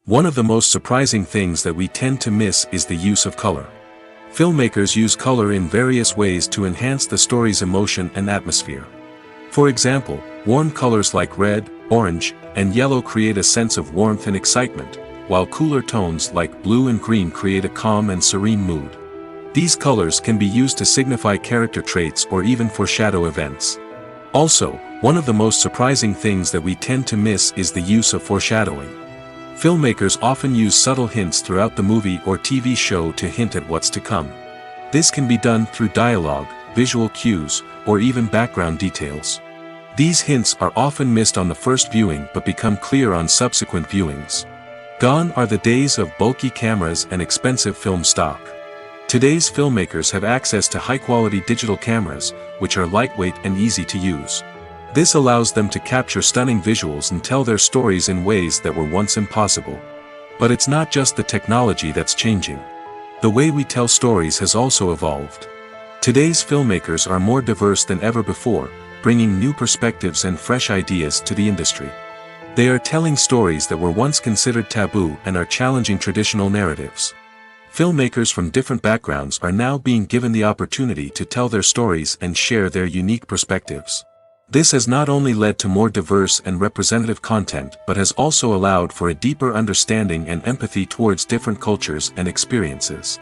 One of the most surprising things that we tend to miss is the use of color. Filmmakers use color in various ways to enhance the story's emotion and atmosphere. For example, warm colors like red, orange, and yellow create a sense of warmth and excitement, while cooler tones like blue and green create a calm and serene mood. These colors can be used to signify character traits or even foreshadow events. Also, one of the most surprising things that we tend to miss is the use of foreshadowing. Filmmakers often use subtle hints throughout the movie or TV show to hint at what's to come. This can be done through dialogue, visual cues, or even background details. These hints are often missed on the first viewing but become clear on subsequent viewings. Gone are the days of bulky cameras and expensive film stock. Today's filmmakers have access to high-quality digital cameras, which are lightweight and easy to use. This allows them to capture stunning visuals and tell their stories in ways that were once impossible. But it's not just the technology that's changing. The way we tell stories has also evolved. Today's filmmakers are more diverse than ever before, bringing new perspectives and fresh ideas to the industry. They are telling stories that were once considered taboo and are challenging traditional narratives. Filmmakers from different backgrounds are now being given the opportunity to tell their stories and share their unique perspectives. This has not only led to more diverse and representative content but has also allowed for a deeper understanding and empathy towards different cultures and experiences.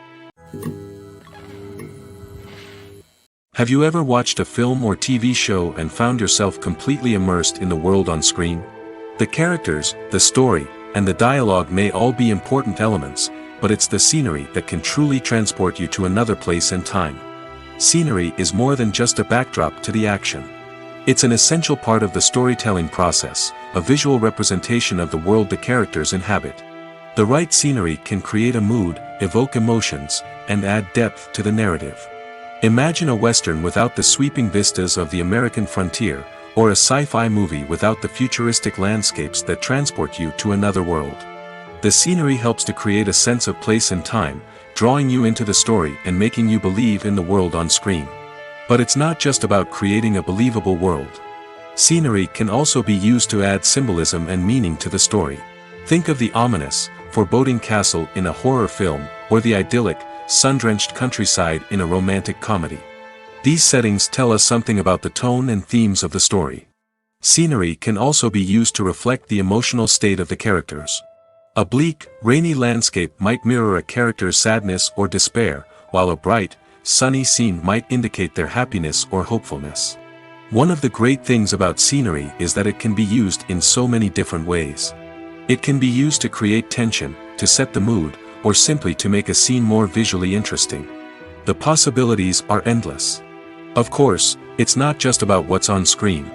Have you ever watched a film or TV show and found yourself completely immersed in the world on screen? The characters, the story, and the dialogue may all be important elements, but it's the scenery that can truly transport you to another place and time. Scenery is more than just a backdrop to the action. It's an essential part of the storytelling process, a visual representation of the world the characters inhabit. The right scenery can create a mood, evoke emotions, and add depth to the narrative. Imagine a Western without the sweeping vistas of the American frontier, or a sci-fi movie without the futuristic landscapes that transport you to another world. The scenery helps to create a sense of place and time, drawing you into the story and making you believe in the world on screen. But it's not just about creating a believable world. Scenery can also be used to add symbolism and meaning to the story. Think of the ominous, foreboding castle in a horror film, or the idyllic, sun-drenched countryside in a romantic comedy. These settings tell us something about the tone and themes of the story. Scenery can also be used to reflect the emotional state of the characters. A bleak, rainy landscape might mirror a character's sadness or despair, while a bright, sunny scene might indicate their happiness or hopefulness. One of the great things about scenery is that it can be used in so many different ways. It can be used to create tension, to set the mood, or simply to make a scene more visually interesting. The possibilities are endless. Of course, it's not just about what's on screen.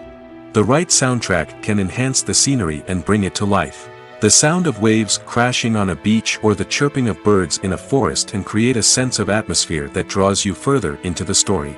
The right soundtrack can enhance the scenery and bring it to life. The sound of waves crashing on a beach or the chirping of birds in a forest can create a sense of atmosphere that draws you further into the story.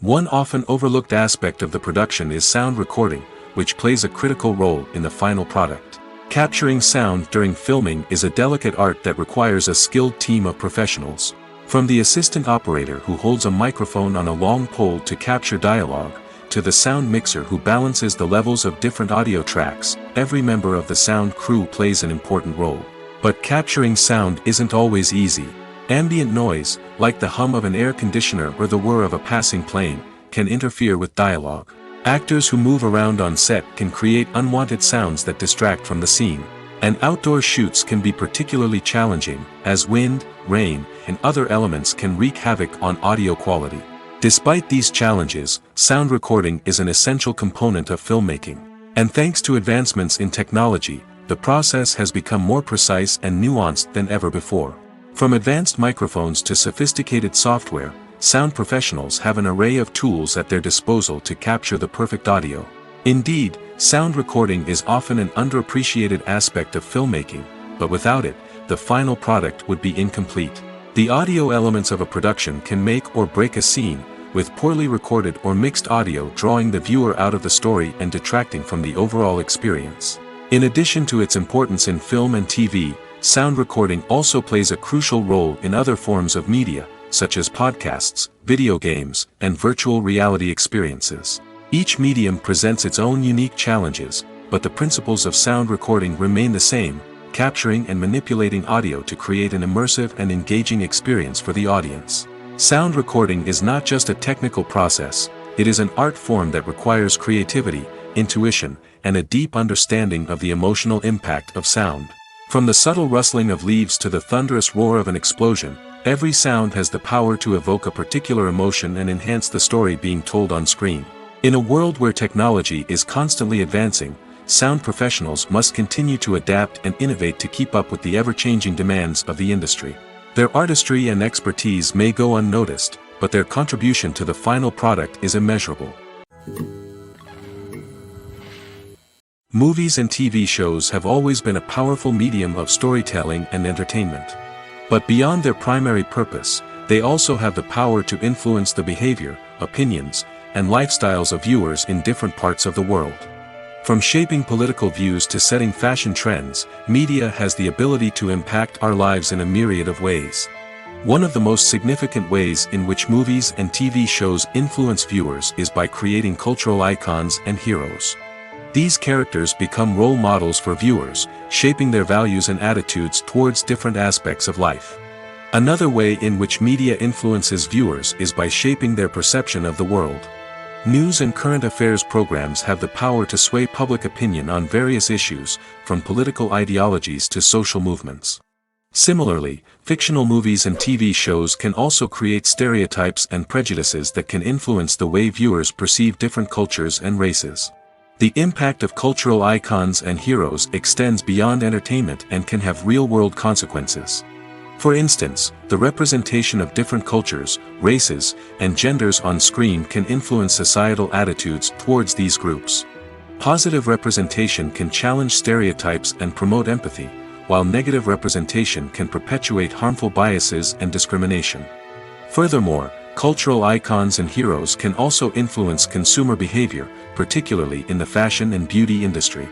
One often overlooked aspect of the production is sound recording, which plays a critical role in the final product. Capturing sound during filming is a delicate art that requires a skilled team of professionals. From the assistant operator who holds a microphone on a long pole to capture dialogue, to the sound mixer who balances the levels of different audio tracks, every member of the sound crew plays an important role. But capturing sound isn't always easy. Ambient noise, like the hum of an air conditioner or the whir of a passing plane, can interfere with dialogue. Actors who move around on set can create unwanted sounds that distract from the scene. And outdoor shoots can be particularly challenging, as wind, rain, and other elements can wreak havoc on audio quality. Despite these challenges, sound recording is an essential component of filmmaking. And thanks to advancements in technology, the process has become more precise and nuanced than ever before. From advanced microphones to sophisticated software, sound professionals have an array of tools at their disposal to capture the perfect audio. Indeed, sound recording is often an underappreciated aspect of filmmaking, but without it, the final product would be incomplete. The audio elements of a production can make or break a scene, with poorly recorded or mixed audio drawing the viewer out of the story and detracting from the overall experience. In addition to its importance in film and TV, sound recording also plays a crucial role in other forms of media, such as podcasts, video games, and virtual reality experiences. Each medium presents its own unique challenges, but the principles of sound recording remain the same, capturing and manipulating audio to create an immersive and engaging experience for the audience. Sound recording is not just a technical process, it is an art form that requires creativity, intuition, and a deep understanding of the emotional impact of sound. From the subtle rustling of leaves to the thunderous roar of an explosion, every sound has the power to evoke a particular emotion and enhance the story being told on screen. In a world where technology is constantly advancing, sound professionals must continue to adapt and innovate to keep up with the ever-changing demands of the industry. Their artistry and expertise may go unnoticed, but their contribution to the final product is immeasurable. Movies and TV shows have always been a powerful medium of storytelling and entertainment. But beyond their primary purpose, they also have the power to influence the behavior, opinions, and lifestyles of viewers in different parts of the world. From shaping political views to setting fashion trends, media has the ability to impact our lives in a myriad of ways. One of the most significant ways in which movies and TV shows influence viewers is by creating cultural icons and heroes. These characters become role models for viewers, shaping their values and attitudes towards different aspects of life. Another way in which media influences viewers is by shaping their perception of the world. News and current affairs programs have the power to sway public opinion on various issues, from political ideologies to social movements. Similarly, fictional movies and TV shows can also create stereotypes and prejudices that can influence the way viewers perceive different cultures and races. The impact of cultural icons and heroes extends beyond entertainment and can have real-world consequences. For instance, the representation of different cultures, races, and genders on screen can influence societal attitudes towards these groups. Positive representation can challenge stereotypes and promote empathy, while negative representation can perpetuate harmful biases and discrimination. Furthermore, cultural icons and heroes can also influence consumer behavior, particularly in the fashion and beauty industry.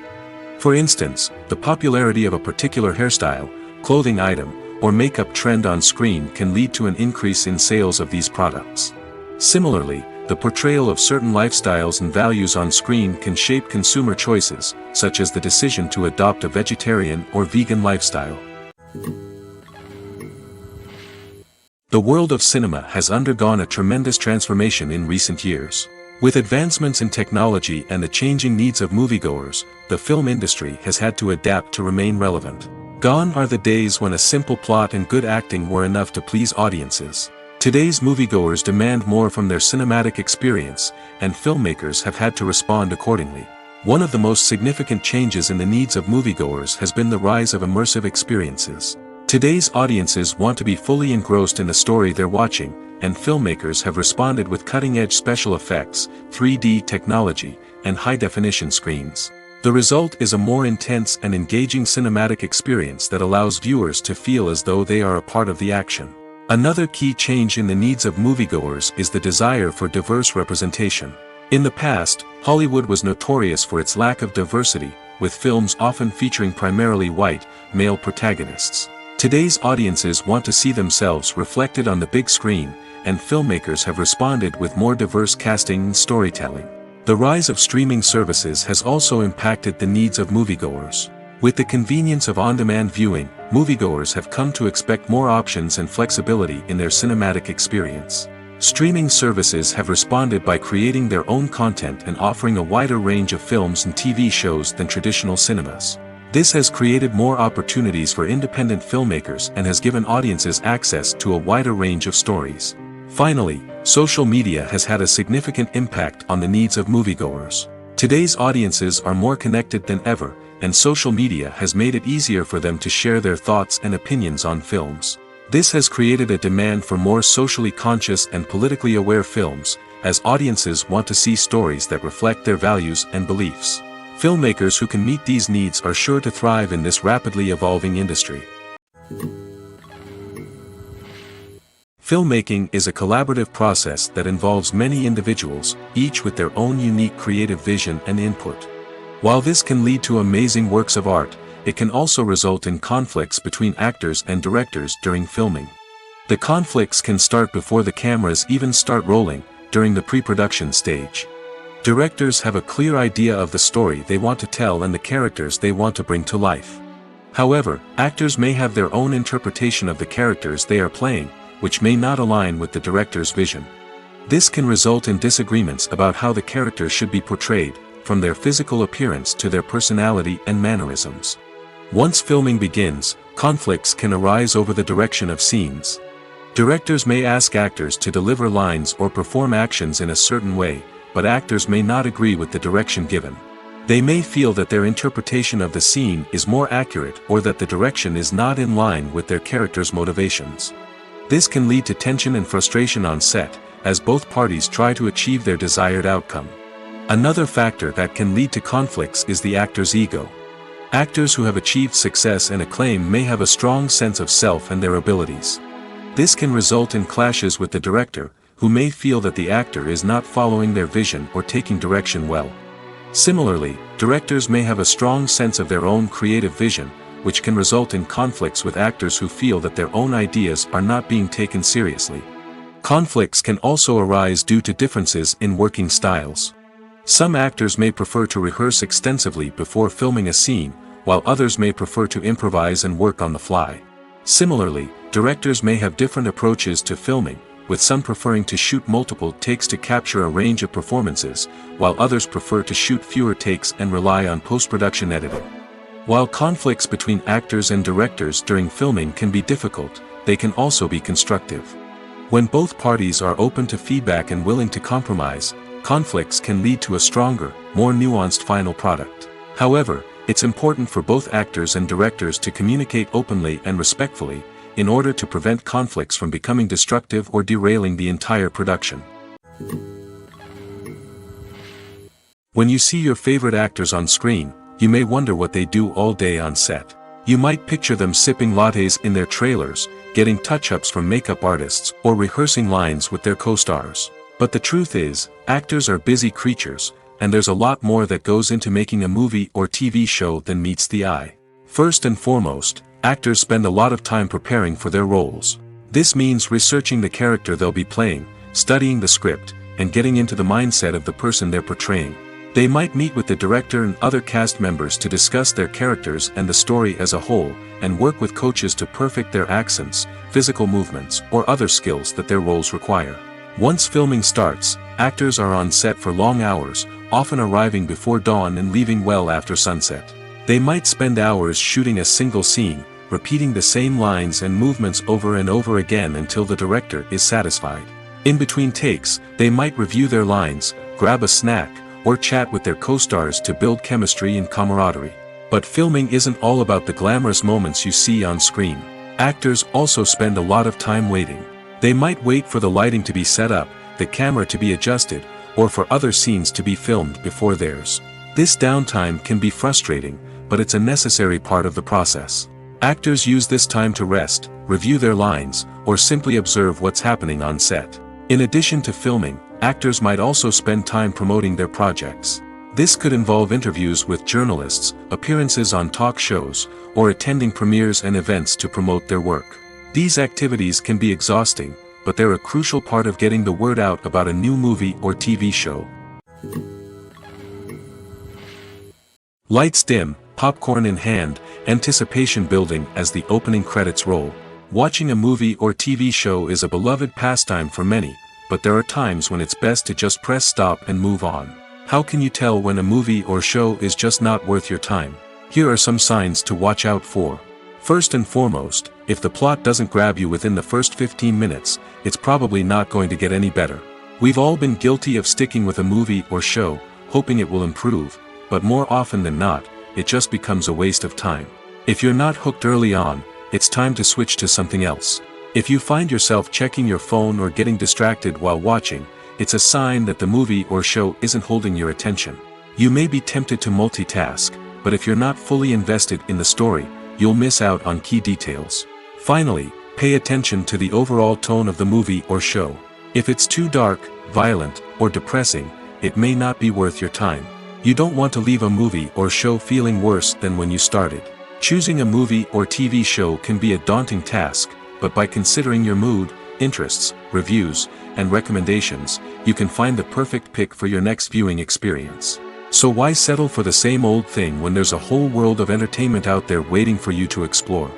For instance, the popularity of a particular hairstyle, clothing item, or makeup trend on screen can lead to an increase in sales of these products. Similarly, the portrayal of certain lifestyles and values on screen can shape consumer choices, such as the decision to adopt a vegetarian or vegan lifestyle. The world of cinema has undergone a tremendous transformation in recent years. With advancements in technology and the changing needs of moviegoers, the film industry has had to adapt to remain relevant. Gone are the days when a simple plot and good acting were enough to please audiences. Today's moviegoers demand more from their cinematic experience, and filmmakers have had to respond accordingly. One of the most significant changes in the needs of moviegoers has been the rise of immersive experiences. Today's audiences want to be fully engrossed in the story they're watching, and filmmakers have responded with cutting-edge special effects, 3D technology, and high-definition screens. The result is a more intense and engaging cinematic experience that allows viewers to feel as though they are a part of the action. Another key change in the needs of moviegoers is the desire for diverse representation. In the past, Hollywood was notorious for its lack of diversity, with films often featuring primarily white, male protagonists. Today's audiences want to see themselves reflected on the big screen, and filmmakers have responded with more diverse casting and storytelling. The rise of streaming services has also impacted the needs of moviegoers. With the convenience of on-demand viewing, moviegoers have come to expect more options and flexibility in their cinematic experience. Streaming services have responded by creating their own content and offering a wider range of films and TV shows than traditional cinemas. This has created more opportunities for independent filmmakers and has given audiences access to a wider range of stories. Finally, social media has had a significant impact on the needs of moviegoers. Today's audiences are more connected than ever, and social media has made it easier for them to share their thoughts and opinions on films. This has created a demand for more socially conscious and politically aware films, as audiences want to see stories that reflect their values and beliefs. Filmmakers who can meet these needs are sure to thrive in this rapidly evolving industry. Filmmaking is a collaborative process that involves many individuals, each with their own unique creative vision and input. While this can lead to amazing works of art, it can also result in conflicts between actors and directors during filming. The conflicts can start before the cameras even start rolling, during the pre-production stage. Directors have a clear idea of the story they want to tell and the characters they want to bring to life. However, actors may have their own interpretation of the characters they are playing, which may not align with the director's vision. This can result in disagreements about how the characters should be portrayed, from their physical appearance to their personality and mannerisms. Once filming begins, conflicts can arise over the direction of scenes. Directors may ask actors to deliver lines or perform actions in a certain way, but actors may not agree with the direction given. They may feel that their interpretation of the scene is more accurate or that the direction is not in line with their character's motivations. This can lead to tension and frustration on set, as both parties try to achieve their desired outcome. Another factor that can lead to conflicts is the actor's ego. Actors who have achieved success and acclaim may have a strong sense of self and their abilities. This can result in clashes with the director, who may feel that the actor is not following their vision or taking direction well. Similarly, directors may have a strong sense of their own creative vision, which can result in conflicts with actors who feel that their own ideas are not being taken seriously. Conflicts can also arise due to differences in working styles. Some actors may prefer to rehearse extensively before filming a scene, while others may prefer to improvise and work on the fly. Similarly, directors may have different approaches to filming, with some preferring to shoot multiple takes to capture a range of performances, while others prefer to shoot fewer takes and rely on post-production editing. While conflicts between actors and directors during filming can be difficult, they can also be constructive. When both parties are open to feedback and willing to compromise, conflicts can lead to a stronger, more nuanced final product. However, it's important for both actors and directors to communicate openly and respectfully, in order to prevent conflicts from becoming destructive or derailing the entire production. When you see your favorite actors on screen, you may wonder what they do all day on set. You might picture them sipping lattes in their trailers, getting touch-ups from makeup artists, or rehearsing lines with their co-stars. But the truth is, actors are busy creatures, and there's a lot more that goes into making a movie or TV show than meets the eye. First and foremost, actors spend a lot of time preparing for their roles. This means researching the character they'll be playing, studying the script, and getting into the mindset of the person they're portraying. They might meet with the director and other cast members to discuss their characters and the story as a whole, and work with coaches to perfect their accents, physical movements, or other skills that their roles require. Once filming starts, actors are on set for long hours, often arriving before dawn and leaving well after sunset. They might spend hours shooting a single scene, repeating the same lines and movements over and over again until the director is satisfied. In between takes, they might review their lines, grab a snack, or chat with their co-stars to build chemistry and camaraderie. But filming isn't all about the glamorous moments you see on screen. Actors also spend a lot of time waiting. They might wait for the lighting to be set up, the camera to be adjusted, or for other scenes to be filmed before theirs. This downtime can be frustrating, but it's a necessary part of the process. Actors use this time to rest, review their lines, or simply observe what's happening on set. In addition to filming, actors might also spend time promoting their projects. This could involve interviews with journalists, appearances on talk shows, or attending premieres and events to promote their work. These activities can be exhausting, but they're a crucial part of getting the word out about a new movie or TV show. Lights dim, popcorn in hand, anticipation building as the opening credits roll. Watching a movie or TV show is a beloved pastime for many, but there are times when it's best to just press stop and move on. How can you tell when a movie or show is just not worth your time? Here are some signs to watch out for. First and foremost, if the plot doesn't grab you within the first 15 minutes, it's probably not going to get any better. We've all been guilty of sticking with a movie or show, hoping it will improve, but more often than not, it just becomes a waste of time. If you're not hooked early on, it's time to switch to something else. If you find yourself checking your phone or getting distracted while watching, it's a sign that the movie or show isn't holding your attention. You may be tempted to multitask, but if you're not fully invested in the story, you'll miss out on key details. Finally, pay attention to the overall tone of the movie or show. If it's too dark, violent, or depressing, it may not be worth your time. You don't want to leave a movie or show feeling worse than when you started. Choosing a movie or TV show can be a daunting task, but by considering your mood, interests, reviews, and recommendations, you can find the perfect pick for your next viewing experience. So why settle for the same old thing when there's a whole world of entertainment out there waiting for you to explore?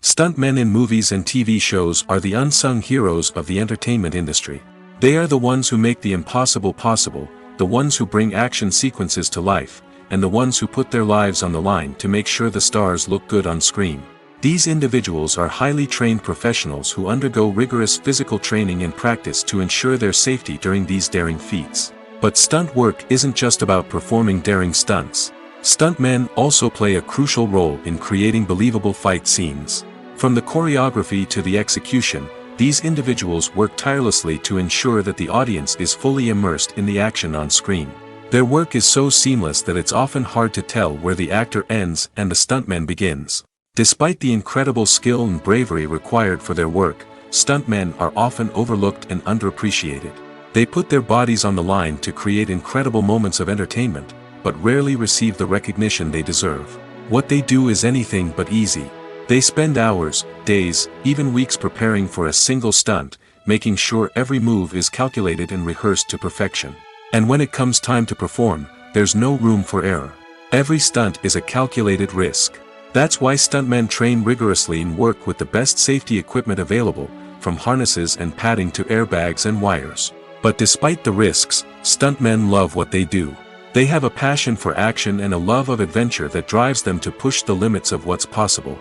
Stuntmen in movies and TV shows are the unsung heroes of the entertainment industry. They are the ones who make the impossible possible, the ones who bring action sequences to life, and the ones who put their lives on the line to make sure the stars look good on screen. These individuals are highly trained professionals who undergo rigorous physical training and practice to ensure their safety during these daring feats. But stunt work isn't just about performing daring stunts. Stuntmen also play a crucial role in creating believable fight scenes. From the choreography to the execution, these individuals work tirelessly to ensure that the audience is fully immersed in the action on screen. Their work is so seamless that it's often hard to tell where the actor ends and the stuntman begins. Despite the incredible skill and bravery required for their work, stuntmen are often overlooked and underappreciated. They put their bodies on the line to create incredible moments of entertainment, but rarely receive the recognition they deserve. What they do is anything but easy. They spend hours, days, even weeks preparing for a single stunt, making sure every move is calculated and rehearsed to perfection. And when it comes time to perform, there's no room for error. Every stunt is a calculated risk. That's why stuntmen train rigorously and work with the best safety equipment available, from harnesses and padding to airbags and wires. But despite the risks, stuntmen love what they do. They have a passion for action and a love of adventure that drives them to push the limits of what's possible.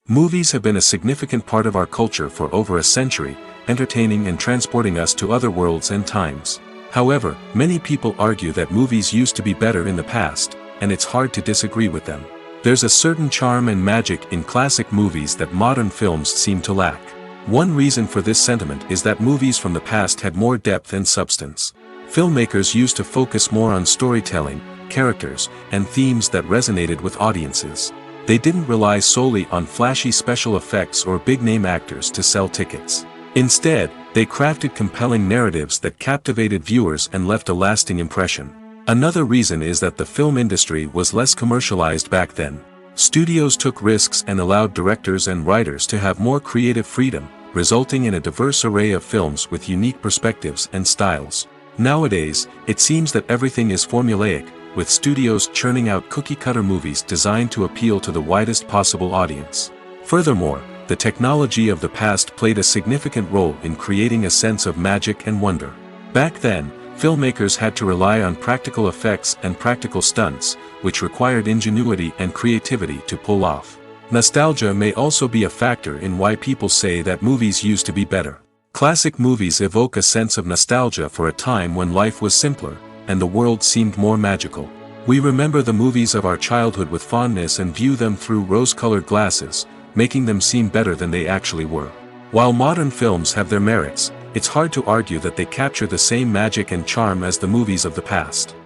Movies have been a significant part of our culture for over a century, entertaining and transporting us to other worlds and times. However, many people argue that movies used to be better in the past, and it's hard to disagree with them. There's a certain charm and magic in classic movies that modern films seem to lack. One reason for this sentiment is that movies from the past had more depth and substance. Filmmakers used to focus more on storytelling, characters, and themes that resonated with audiences. They didn't rely solely on flashy special effects or big-name actors to sell tickets. Instead, they crafted compelling narratives that captivated viewers and left a lasting impression. Another reason is that the film industry was less commercialized back then. Studios took risks and allowed directors and writers to have more creative freedom, resulting in a diverse array of films with unique perspectives and styles. Nowadays, it seems that everything is formulaic, with studios churning out cookie-cutter movies designed to appeal to the widest possible audience. Furthermore, the technology of the past played a significant role in creating a sense of magic and wonder. Back then, filmmakers had to rely on practical effects and practical stunts, which required ingenuity and creativity to pull off. Nostalgia may also be a factor in why people say that movies used to be better. Classic movies evoke a sense of nostalgia for a time when life was simpler, and the world seemed more magical. We remember the movies of our childhood with fondness and view them through rose-colored glasses, making them seem better than they actually were. While modern films have their merits, it's hard to argue that they capture the same magic and charm as the movies of the past.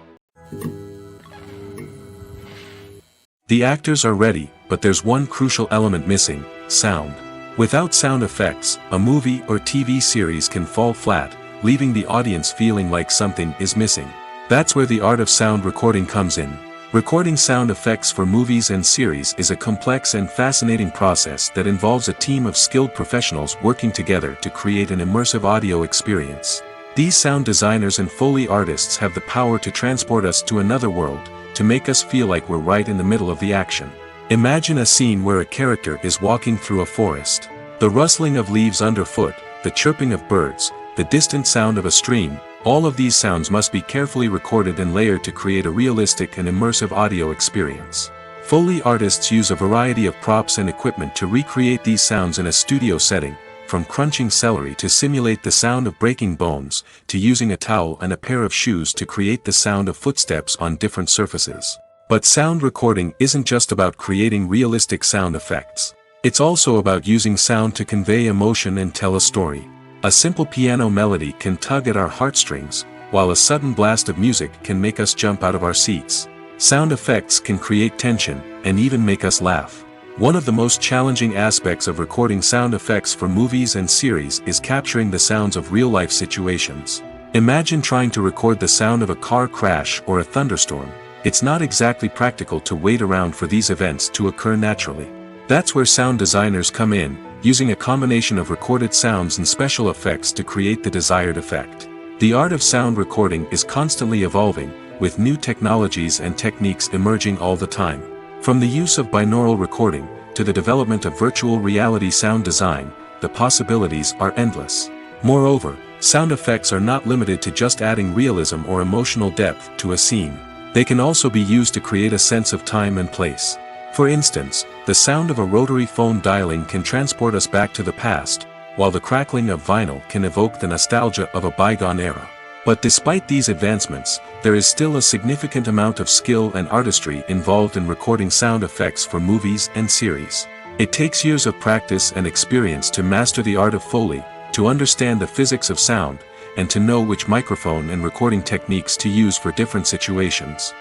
The actors are ready, but there's one crucial element missing: sound. Without sound effects, a movie or TV series can fall flat, leaving the audience feeling like something is missing. That's where the art of sound recording comes in. Recording sound effects for movies and series is a complex and fascinating process that involves a team of skilled professionals working together to create an immersive audio experience. These sound designers and Foley artists have the power to transport us to another world, to make us feel like we're right in the middle of the action. Imagine a scene where a character is walking through a forest. The rustling of leaves underfoot, the chirping of birds, the distant sound of a stream, all of these sounds must be carefully recorded and layered to create a realistic and immersive audio experience. Foley artists use a variety of props and equipment to recreate these sounds in a studio setting, from crunching celery to simulate the sound of breaking bones, to using a towel and a pair of shoes to create the sound of footsteps on different surfaces. But sound recording isn't just about creating realistic sound effects. It's also about using sound to convey emotion and tell a story. A simple piano melody can tug at our heartstrings, while a sudden blast of music can make us jump out of our seats. Sound effects can create tension, and even make us laugh. One of the most challenging aspects of recording sound effects for movies and series is capturing the sounds of real-life situations. Imagine trying to record the sound of a car crash or a thunderstorm. It's not exactly practical to wait around for these events to occur naturally. That's where sound designers come in, using a combination of recorded sounds and special effects to create the desired effect. The art of sound recording is constantly evolving, with new technologies and techniques emerging all the time. From the use of binaural recording, to the development of virtual reality sound design, the possibilities are endless. Moreover, sound effects are not limited to just adding realism or emotional depth to a scene. They can also be used to create a sense of time and place. For instance, the sound of a rotary phone dialing can transport us back to the past, while the crackling of vinyl can evoke the nostalgia of a bygone era. But despite these advancements, there is still a significant amount of skill and artistry involved in recording sound effects for movies and series. It takes years of practice and experience to master the art of Foley, to understand the physics of sound, and to know which microphone and recording techniques to use for different situations.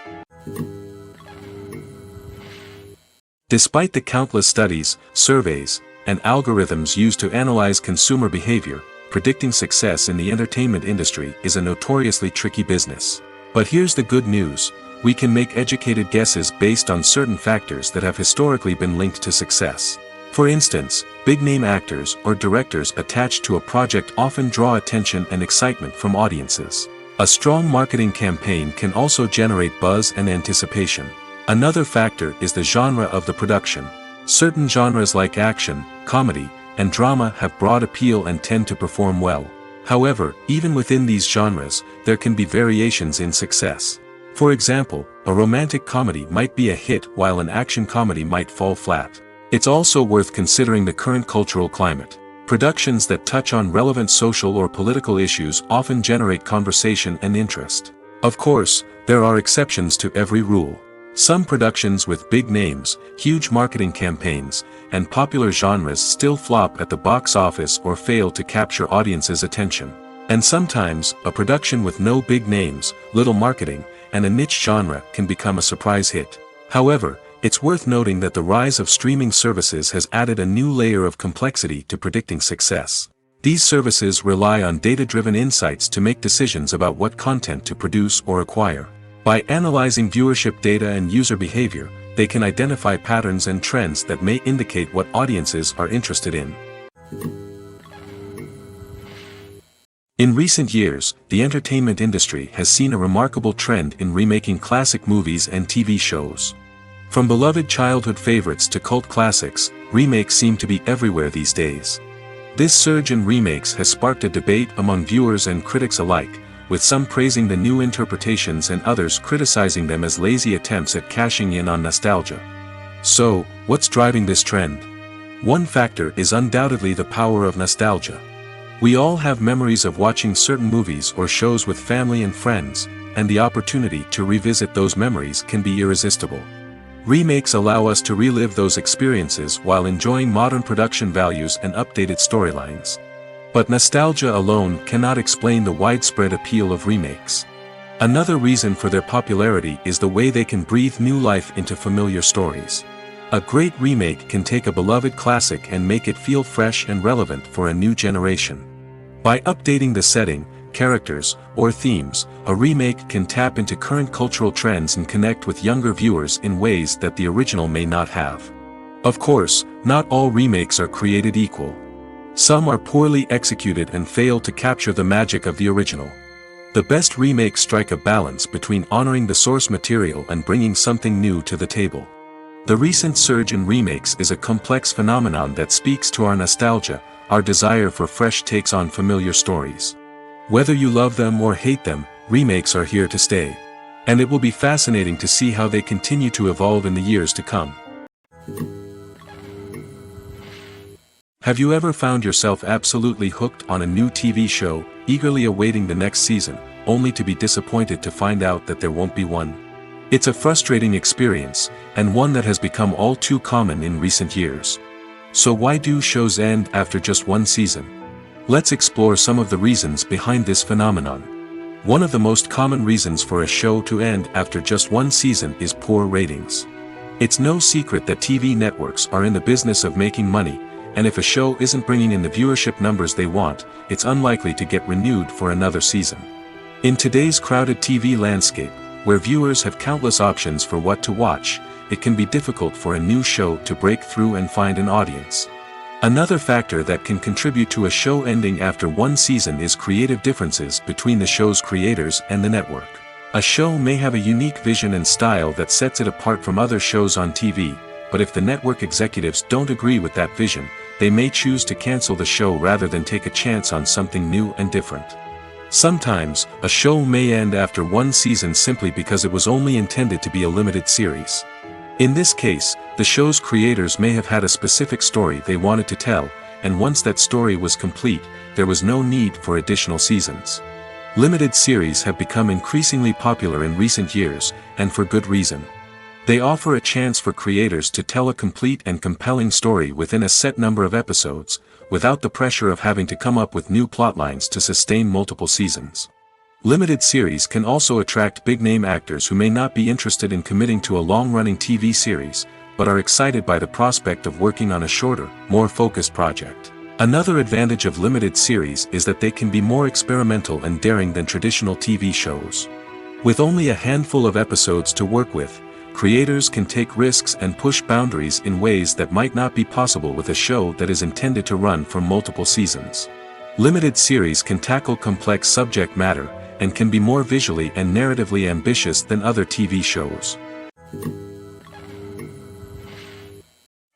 Despite the countless studies, surveys, and algorithms used to analyze consumer behavior, predicting success in the entertainment industry is a notoriously tricky business. But here's the good news: we can make educated guesses based on certain factors that have historically been linked to success. For instance, big-name actors or directors attached to a project often draw attention and excitement from audiences. A strong marketing campaign can also generate buzz and anticipation. Another factor is the genre of the production. Certain genres like action, comedy, and drama have broad appeal and tend to perform well. However, even within these genres, there can be variations in success. For example, a romantic comedy might be a hit while an action comedy might fall flat. It's also worth considering the current cultural climate. Productions that touch on relevant social or political issues often generate conversation and interest. Of course, there are exceptions to every rule. Some productions with big names, huge marketing campaigns, and popular genres still flop at the box office or fail to capture audiences' attention. And sometimes, a production with no big names, little marketing, and a niche genre can become a surprise hit. However, it's worth noting that the rise of streaming services has added a new layer of complexity to predicting success. These services rely on data-driven insights to make decisions about what content to produce or acquire. By analyzing viewership data and user behavior, they can identify patterns and trends that may indicate what audiences are interested in. In recent years, the entertainment industry has seen a remarkable trend in remaking classic movies and TV shows. From beloved childhood favorites to cult classics, remakes seem to be everywhere these days. This surge in remakes has sparked a debate among viewers and critics alike, with some praising the new interpretations and others criticizing them as lazy attempts at cashing in on nostalgia. So, what's driving this trend? One factor is undoubtedly the power of nostalgia. We all have memories of watching certain movies or shows with family and friends, and the opportunity to revisit those memories can be irresistible. Remakes allow us to relive those experiences while enjoying modern production values and updated storylines. But nostalgia alone cannot explain the widespread appeal of remakes. Another reason for their popularity is the way they can breathe new life into familiar stories. A great remake can take a beloved classic and make it feel fresh and relevant for a new generation. By updating the setting, characters, or themes, a remake can tap into current cultural trends and connect with younger viewers in ways that the original may not have. Of course, not all remakes are created equal. Some are poorly executed and fail to capture the magic of the original. The best remakes strike a balance between honoring the source material and bringing something new to the table. The recent surge in remakes is a complex phenomenon that speaks to our nostalgia, our desire for fresh takes on familiar stories. Whether you love them or hate them, remakes are here to stay. And it will be fascinating to see how they continue to evolve in the years to come. Have you ever found yourself absolutely hooked on a new TV show, eagerly awaiting the next season, only to be disappointed to find out that there won't be one? It's a frustrating experience, and one that has become all too common in recent years. So why do shows end after just one season? Let's explore some of the reasons behind this phenomenon. One of the most common reasons for a show to end after just one season is poor ratings. It's no secret that TV networks are in the business of making money, and if a show isn't bringing in the viewership numbers they want, it's unlikely to get renewed for another season. In today's crowded TV landscape, where viewers have countless options for what to watch, it can be difficult for a new show to break through and find an audience. Another factor that can contribute to a show ending after one season is creative differences between the show's creators and the network. A show may have a unique vision and style that sets it apart from other shows on TV, but if the network executives don't agree with that vision, they may choose to cancel the show rather than take a chance on something new and different. Sometimes, a show may end after one season simply because it was only intended to be a limited series. In this case, the show's creators may have had a specific story they wanted to tell, and once that story was complete, there was no need for additional seasons. Limited series have become increasingly popular in recent years, and for good reason. They offer a chance for creators to tell a complete and compelling story within a set number of episodes, without the pressure of having to come up with new plotlines to sustain multiple seasons. Limited series can also attract big-name actors who may not be interested in committing to a long-running TV series, but are excited by the prospect of working on a shorter, more focused project. Another advantage of limited series is that they can be more experimental and daring than traditional TV shows. With only a handful of episodes to work with, creators can take risks and push boundaries in ways that might not be possible with a show that is intended to run for multiple seasons. Limited series can tackle complex subject matter, and can be more visually and narratively ambitious than other TV shows.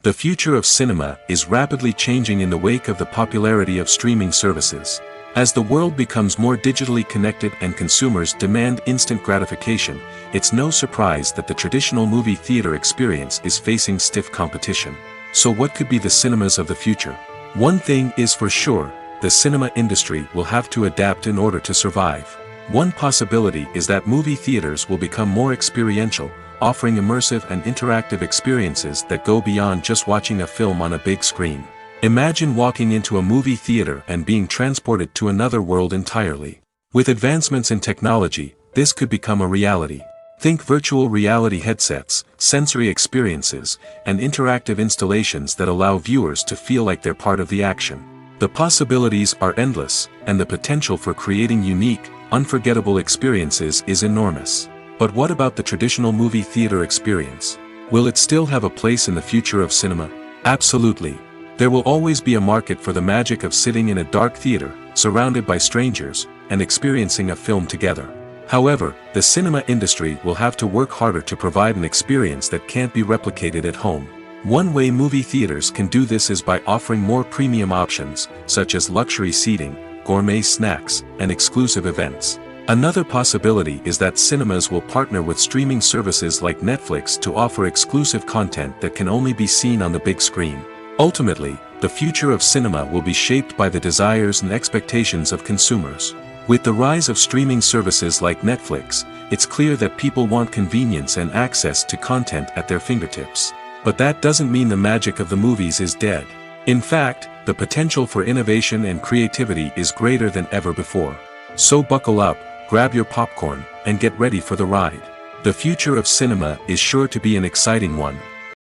The future of cinema is rapidly changing in the wake of the popularity of streaming services. As the world becomes more digitally connected and consumers demand instant gratification, it's no surprise that the traditional movie theater experience is facing stiff competition. So what could be the cinemas of the future? One thing is for sure, the cinema industry will have to adapt in order to survive. One possibility is that movie theaters will become more experiential, offering immersive and interactive experiences that go beyond just watching a film on a big screen. Imagine walking into a movie theater and being transported to another world entirely. With advancements in technology, this could become a reality. Think virtual reality headsets, sensory experiences, and interactive installations that allow viewers to feel like they're part of the action. The possibilities are endless, and the potential for creating unique, unforgettable experiences is enormous. But what about the traditional movie theater experience? Will it still have a place in the future of cinema? Absolutely. There will always be a market for the magic of sitting in a dark theater, surrounded by strangers, and experiencing a film together. However, the cinema industry will have to work harder to provide an experience that can't be replicated at home. One way movie theaters can do this is by offering more premium options, such as luxury seating, gourmet snacks, and exclusive events. Another possibility is that cinemas will partner with streaming services like Netflix to offer exclusive content that can only be seen on the big screen. Ultimately, the future of cinema will be shaped by the desires and expectations of consumers. With the rise of streaming services like Netflix, it's clear that people want convenience and access to content at their fingertips. But that doesn't mean the magic of the movies is dead. In fact, the potential for innovation and creativity is greater than ever before. So buckle up, grab your popcorn, and get ready for the ride. The future of cinema is sure to be an exciting one.